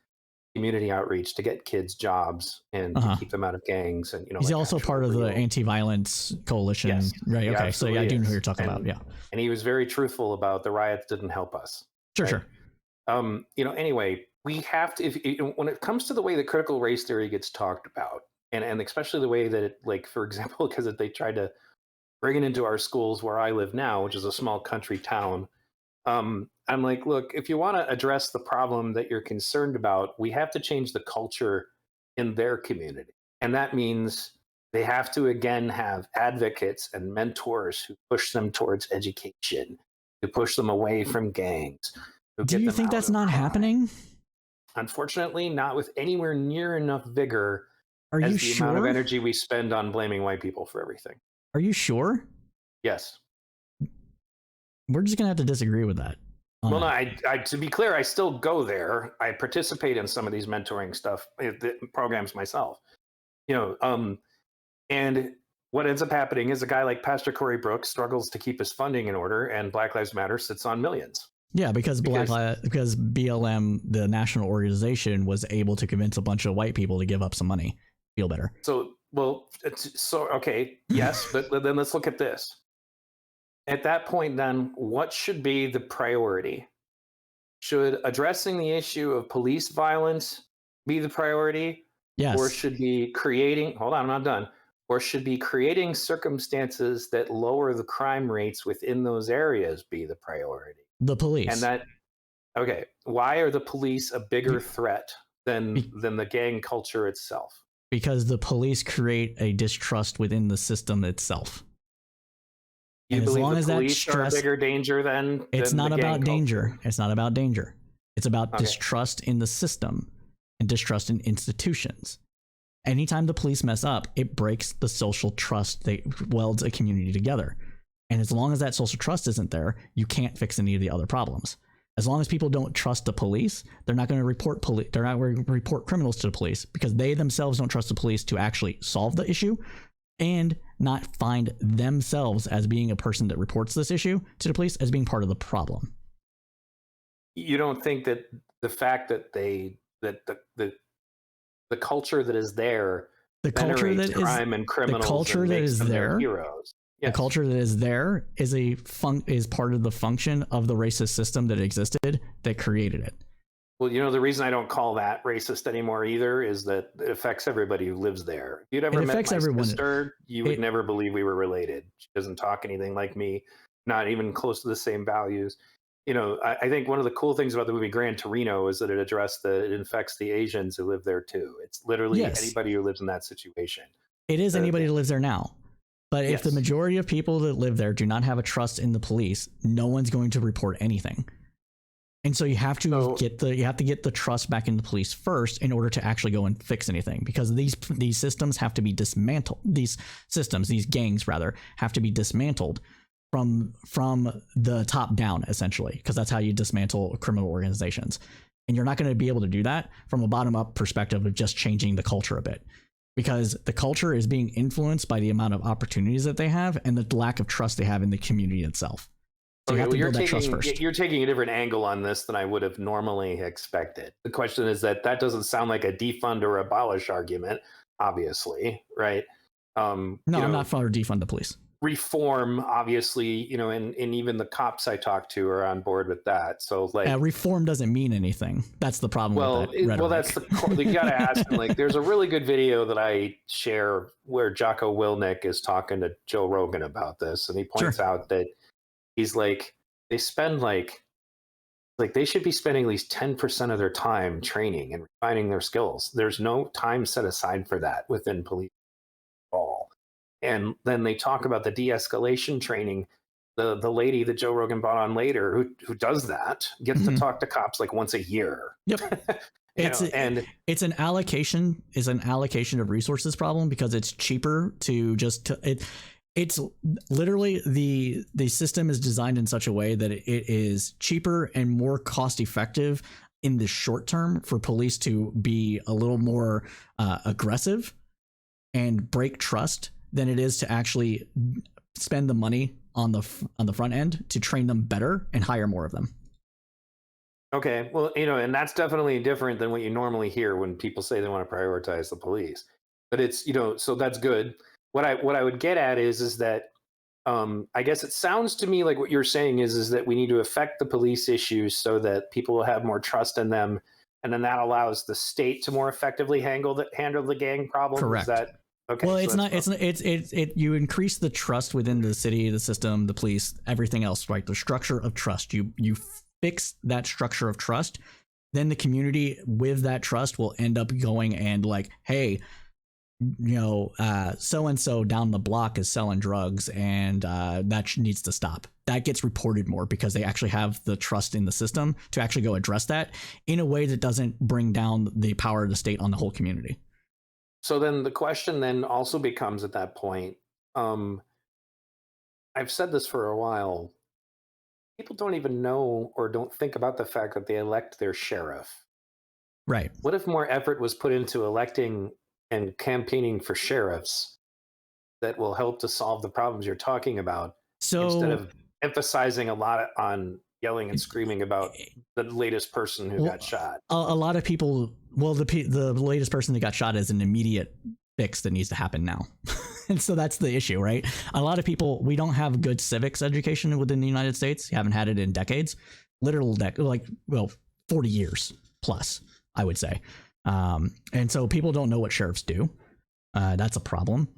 community outreach to get kids jobs and to keep them out of gangs. And he's also part of the anti-violence coalition, yes, right? Okay, so I do know who you're talking about. Yeah, and he was very truthful about the riots didn't help us. Sure. Anyway, we have to. When it comes to the way that critical race theory gets talked about, and especially the way that it, like, for example, because they tried to bring it into our schools where I live now, which is a small country town. I'm like, look, if you want to address the problem that you're concerned about, we have to change the culture in their community. And that means they have to, again, have advocates and mentors who push them towards education, who push them away from gangs. Do you think that's not happening? Unfortunately, not with anywhere near enough vigor as the amount of energy we spend on blaming white people for everything. Are you sure? Yes. We're just going to have to disagree with that. Well, no, I to be clear, I still go there. I participate in some of these mentoring programs myself. And what ends up happening is a guy like Pastor Corey Brooks struggles to keep his funding in order, and Black Lives Matter sits on millions. Yeah, because BLM, the national organization, was able to convince a bunch of white people to give up some money, feel better. Okay, yes, but then let's look at this. At that point, then, what should be the priority? Should addressing the issue of police violence be the priority, Yes. or should be creating, hold on, I'm not done, or should be creating circumstances that lower the crime rates within those areas be the priority? The And police. that, okay, why are the police a bigger Be- threat than the gang culture itself? because the police create a distrust within the system itself. You And as believe long the as that police are a stress, bigger danger it's than not the gang about danger. culture? It's not about danger. It's about Okay. distrust in the system and distrust in institutions. Anytime the police mess up, it breaks the social trust that welds a community together. And as long as that social trust isn't there, you can't fix any of the other problems. As long as people don't trust the police, they're not going to report they're not going to report criminals to the police because they themselves don't trust the police to actually solve the issue and not find themselves as being a person that reports this issue to the police as being part of the problem. You don't think that the fact that the culture that is there The culture venerates that is crime and criminals, the culture and that makes is them their there, heroes? the Yes. culture that is there is part of the function of the racist system that existed that created it. Well, you know, the reason I don't call that racist anymore either is that it affects everybody who lives there. If you'd ever It met affects my everyone. sister, you would never believe we were related. She doesn't talk anything like me, not even close to the same values. You know, I think one of the cool things about the movie Gran Torino is that it addressed that it infects the Asians who live there too. It's literally Yes. anybody who lives in that situation. It is anybody who lives there now. But if Yes. the majority of people that live there do not have a trust in the police, no one's going to report anything. And so you have to get the trust back in the police first in order to actually go and fix anything, because these systems have to be dismantled. These gangs rather, have to be dismantled from the top down, essentially, because that's how you dismantle criminal organizations. And you're not going to be able to do that from a bottom up perspective of just changing the culture a bit, because the culture is being influenced by the amount of opportunities that they have and the lack of trust they have in the community itself. So you have to build that trust first. You're taking a different angle on this than I would have normally expected. The question is that doesn't sound like a defund or abolish argument, obviously, right? No, I'm not for defund the police. Reform, obviously, you know, and even the cops I talk to are on board with that. So, like, reform doesn't mean anything. That's the problem. Well, that's you got to ask them. Like, there's a really good video that I share where Jocko Willink is talking to Joe Rogan about this, and he points out that he's like, they spend like they should be spending at least 10% of their time training and refining their skills. There's no time set aside for that within police at all. And then they talk about the de-escalation training. The lady that Joe Rogan brought on later, who does that, gets to talk to cops like once a year. Yep. It's an allocation of resources problem, because it's cheaper to just it's literally the system is designed in such a way that it is cheaper and more cost effective in the short term for police to be a little more aggressive and break trust than it is to actually spend the money on the front end to train them better and hire more of them. Okay, well, you know, and that's definitely different than what you normally hear when people say they want to prioritize the police. But it's, you know, so that's good. What I would get at is that I guess it sounds to me like what you're saying is that we need to affect the police issues so that people will have more trust in them, and then that allows the state to more effectively handle the gang problem. Correct. Is that okay? Well, so you increase the trust within the city, the system, the police, everything else, right? The structure of trust. You fix that structure of trust, then the community with that trust will end up going and like, hey, you know, so and so down the block is selling drugs, and that needs to stop. That gets reported more because they actually have the trust in the system to actually go address that in a way that doesn't bring down the power of the state on the whole community. So then the question then also becomes at that point, I've said this for a while, people don't even know or don't think about the fact that they elect their sheriff. Right. What if more effort was put into electing and campaigning for sheriffs that will help to solve the problems you're talking about, instead of emphasizing a lot on yelling and screaming about the latest person who got shot? A lot of people, the latest person that got shot is an immediate fix that needs to happen now. And so that's the issue, right? A lot of people, we don't have good civics education within the United States. You haven't had it in decades, 40 years plus, I would say. And so people don't know what sheriffs do. That's a problem.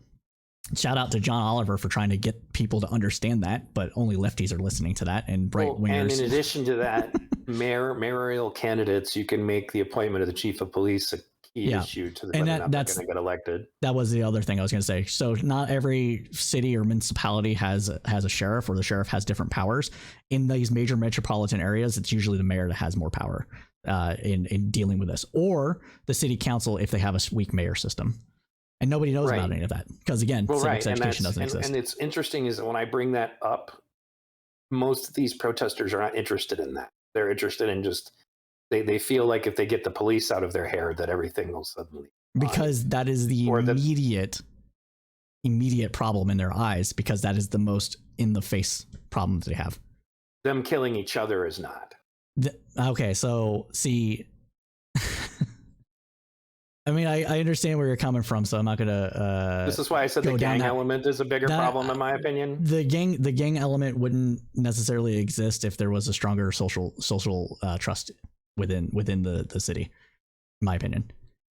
Shout out to John Oliver for trying to get people to understand that, but only lefties are listening to that, and right wingers. And in addition to that, mayoral candidates, you can make the appointment of the chief of police a key issue to the whether or not they're going to get elected. That was the other thing I was going to say. So not every city or municipality has a sheriff, or the sheriff has different powers. In these major metropolitan areas, it's usually the mayor that has more power in dealing with this, or the city council if they have a weak mayor system. And nobody knows about any of that because, again, civics education doesn't exist. And it's interesting is that when I bring that up, most of these protesters are not interested in that. They're interested in just they feel like if they get the police out of their hair, that everything will suddenly because that is the immediate problem in their eyes, because that is the most in the face problem that they have. Them killing each other is not. Okay, so see. I mean, I understand where you're coming from, so I'm not gonna. This is why I said the gang element is a bigger problem, in my opinion. The gang element wouldn't necessarily exist if there was a stronger social trust within the city, in my opinion.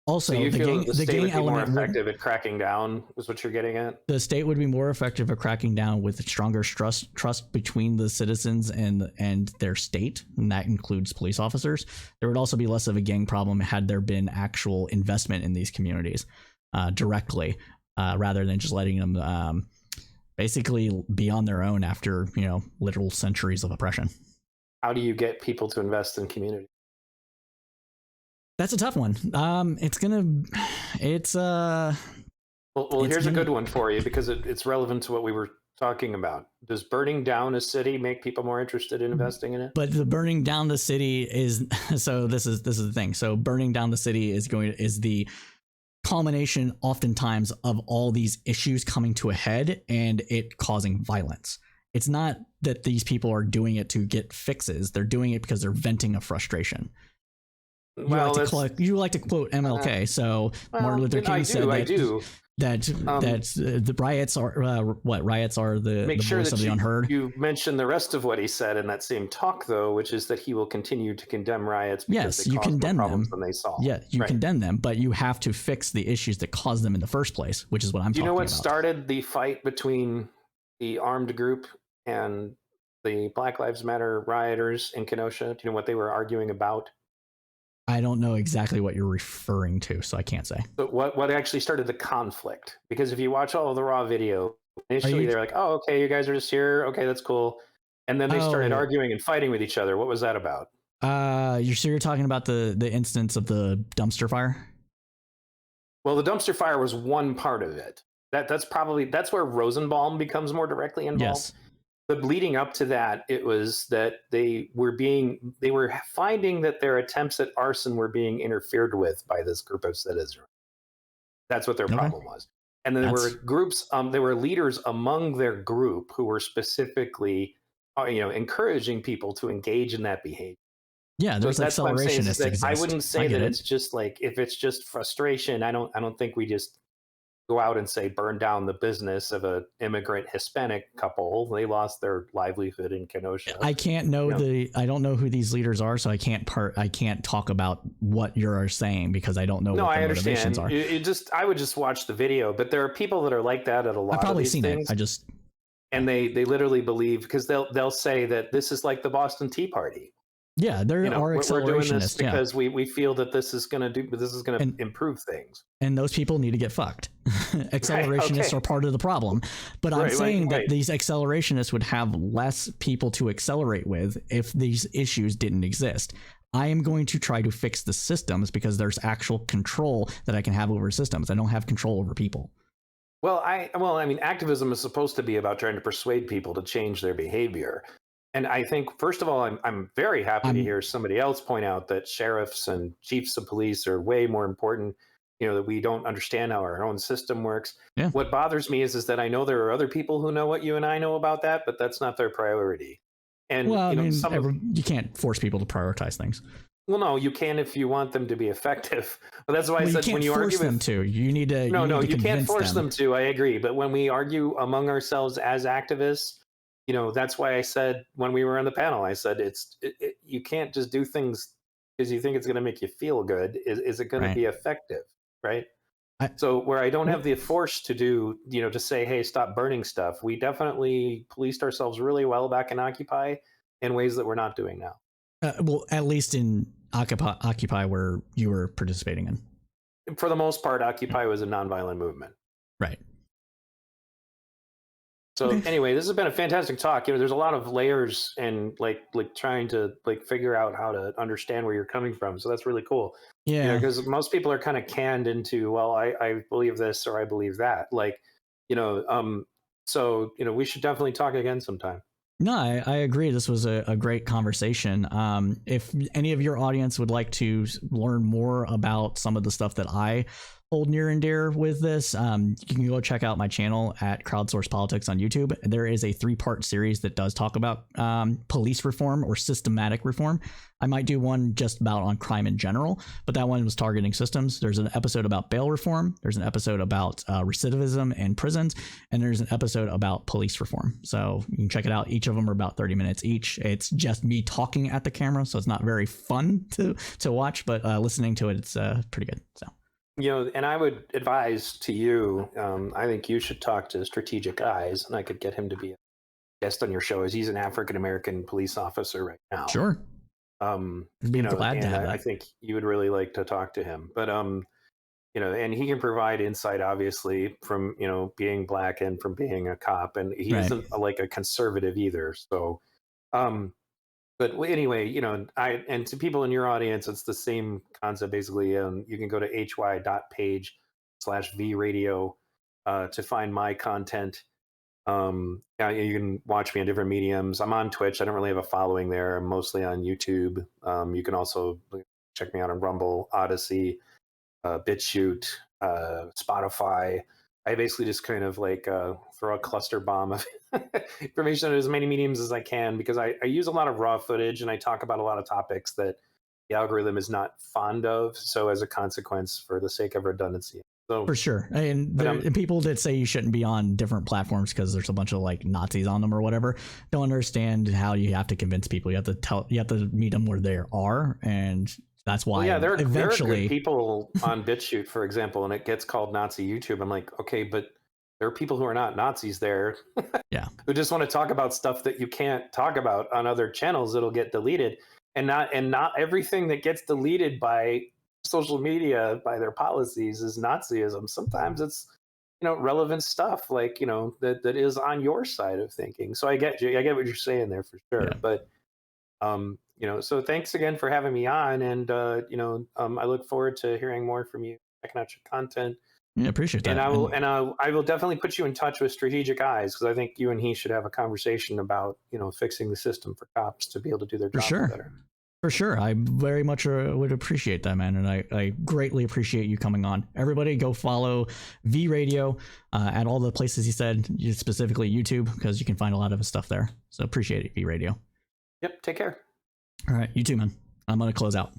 Also, so you feel the state would be more effective at cracking down, is what you're getting at? The state would be more effective at cracking down with stronger trust between the citizens and their state, and that includes police officers. There would also be less of a gang problem had there been actual investment in these communities directly, rather than just letting them basically be on their own after literal centuries of oppression. How do you get people to invest in community? That's a tough one. Well, here's a good one for you, because it's relevant to what we were talking about. Does burning down a city make people more interested in investing in it? But the burning down the city is so this is the thing. So burning down the city is the culmination oftentimes of all these issues coming to a head and it causing violence. It's not that these people are doing it to get fixes. They're doing it because they're venting a frustration. You like to quote MLK. So Martin Luther King said that the riots are riots are the voice of the unheard. You mentioned the rest of what he said in that same talk, though, which is that he will continue to condemn riots because they cause more problems than they solve. Yeah, you condemn them, but you have to fix the issues that caused them in the first place, which is what I'm talking about. Do you know what started the fight between the armed group and the Black Lives Matter rioters in Kenosha? Do you know what they were arguing about? I don't know exactly what you're referring to, so I can't say. But what actually started the conflict? Because if you watch all of the raw video, initially they're like, "Oh, okay, you guys are just here. Okay, that's cool." And then they started arguing and fighting with each other. What was that about? You're talking about the instance of the dumpster fire? Well, the dumpster fire was one part of it. That's where Rosenbaum becomes more directly involved. Yes. But leading up to that, it was that they were finding that their attempts at arson were being interfered with by this group of citizens. That's what their problem was. And then there were groups, there were leaders among their group who were specifically, encouraging people to engage in that behavior. Yeah, there's accelerationists exist. I wouldn't say that it's just like, if it's just frustration, I don't think we just go out and say burn down the business of a immigrant Hispanic couple. They lost their livelihood in Kenosha. I don't know who these leaders are, so I can't talk about what you're saying because I don't know what their motivations are. I would just watch the video, but there are people that are like that at a lot of these things. And they literally believe, because they'll say that this is like the Boston Tea Party. Yeah, there are accelerationists. We're doing this because we feel that this is going to improve things. And those people need to get fucked. Accelerationists are part of the problem. But I'm saying that these accelerationists would have less people to accelerate with if these issues didn't exist. I am going to try to fix the systems because there's actual control that I can have over systems. I don't have control over people. Well, I mean, activism is supposed to be about trying to persuade people to change their behavior. And I think, first of all, I'm very happy to hear somebody else point out that sheriffs and chiefs of police are way more important, that we don't understand how our own system works. Yeah. What bothers me is that I know there are other people who know what you and I know about that, but that's not their priority. And you can't force people to prioritize things. Well, no, you can if you want them to be effective. But that's why I said when you argue them to, you need to. You can't force them to. I agree. But when we argue among ourselves as activists, that's why I said when we were on the panel, I said you can't just do things because you think it's going to make you feel good. Is it going to Right. be effective? Right. I, So where I don't have the force to do, to say, hey, stop burning stuff, we definitely policed ourselves really well back in Occupy in ways that we're not doing now. well, at least in Occupy where you were participating in. For the most part, Occupy was a nonviolent movement. Right. So anyway, this has been a fantastic talk. There's a lot of layers and like trying to figure out how to understand where you're coming from. So that's really cool. Yeah. Because most people are kind of canned into, well, I believe this or I believe that. So we should definitely talk again sometime. No, I agree. This was a great conversation. If any of your audience would like to learn more about some of the stuff that I hold near and dear with this, you can go check out my channel at Crowdsource Politics on YouTube. There is a 3-part series that does talk about police reform or systematic reform. I might do one just about on crime in general, but that one was targeting systems. There's an episode about bail reform. There's an episode about recidivism in prisons, and there's an episode about police reform. So you can check it out. Each of them are about 30 minutes each. It's just me talking at the camera, so it's not very fun to watch, but listening to it, it's pretty good. So. And I would advise to you, I think you should talk to Strategic Eyes, and I could get him to be a guest on your show, as he's an African-American police officer right now. Sure. Be glad to have that. I think you would really like to talk to him, but and he can provide insight, obviously, from being Black and from being a cop, and he isn't like a conservative either. So, but anyway, and to people in your audience, it's the same concept basically. You can go to hy.page/vradio to find my content. You can watch me on different mediums. I'm on Twitch. I don't really have a following there. I'm mostly on YouTube. You can also check me out on Rumble, Odyssey, BitChute, Spotify. I basically just kind of throw a cluster bomb of information on as many mediums as I can, because I use a lot of raw footage and I talk about a lot of topics that the algorithm is not fond of. So as a consequence, for the sake of redundancy. So, for sure. And people that say you shouldn't be on different platforms because there's a bunch of Nazis on them or whatever don't understand how you have to convince people. You have to meet them where they are, and that's why. There are good people people on BitChute, for example, and it gets called Nazi YouTube. I'm like, okay, but there are people who are not Nazis there. Yeah. Who just want to talk about stuff that you can't talk about on other channels. It'll get deleted, and not everything that gets deleted by social media, by their policies, is Nazism. Sometimes it's relevant stuff that is on your side of thinking. So I get you. I get what you're saying there for sure. Yeah. But so thanks again for having me on, and I look forward to hearing more from you, checking out your content. Yeah, appreciate that. And I will definitely put you in touch with Strategic Eyes, because I think you and he should have a conversation about fixing the system for cops to be able to do their job better. For sure. I very much would appreciate that, man. And I greatly appreciate you coming on. Everybody go follow V Radio at all the places he said, specifically YouTube, because you can find a lot of his stuff there. So appreciate it, V Radio. Yep. Take care. All right. You too, man. I'm going to close out.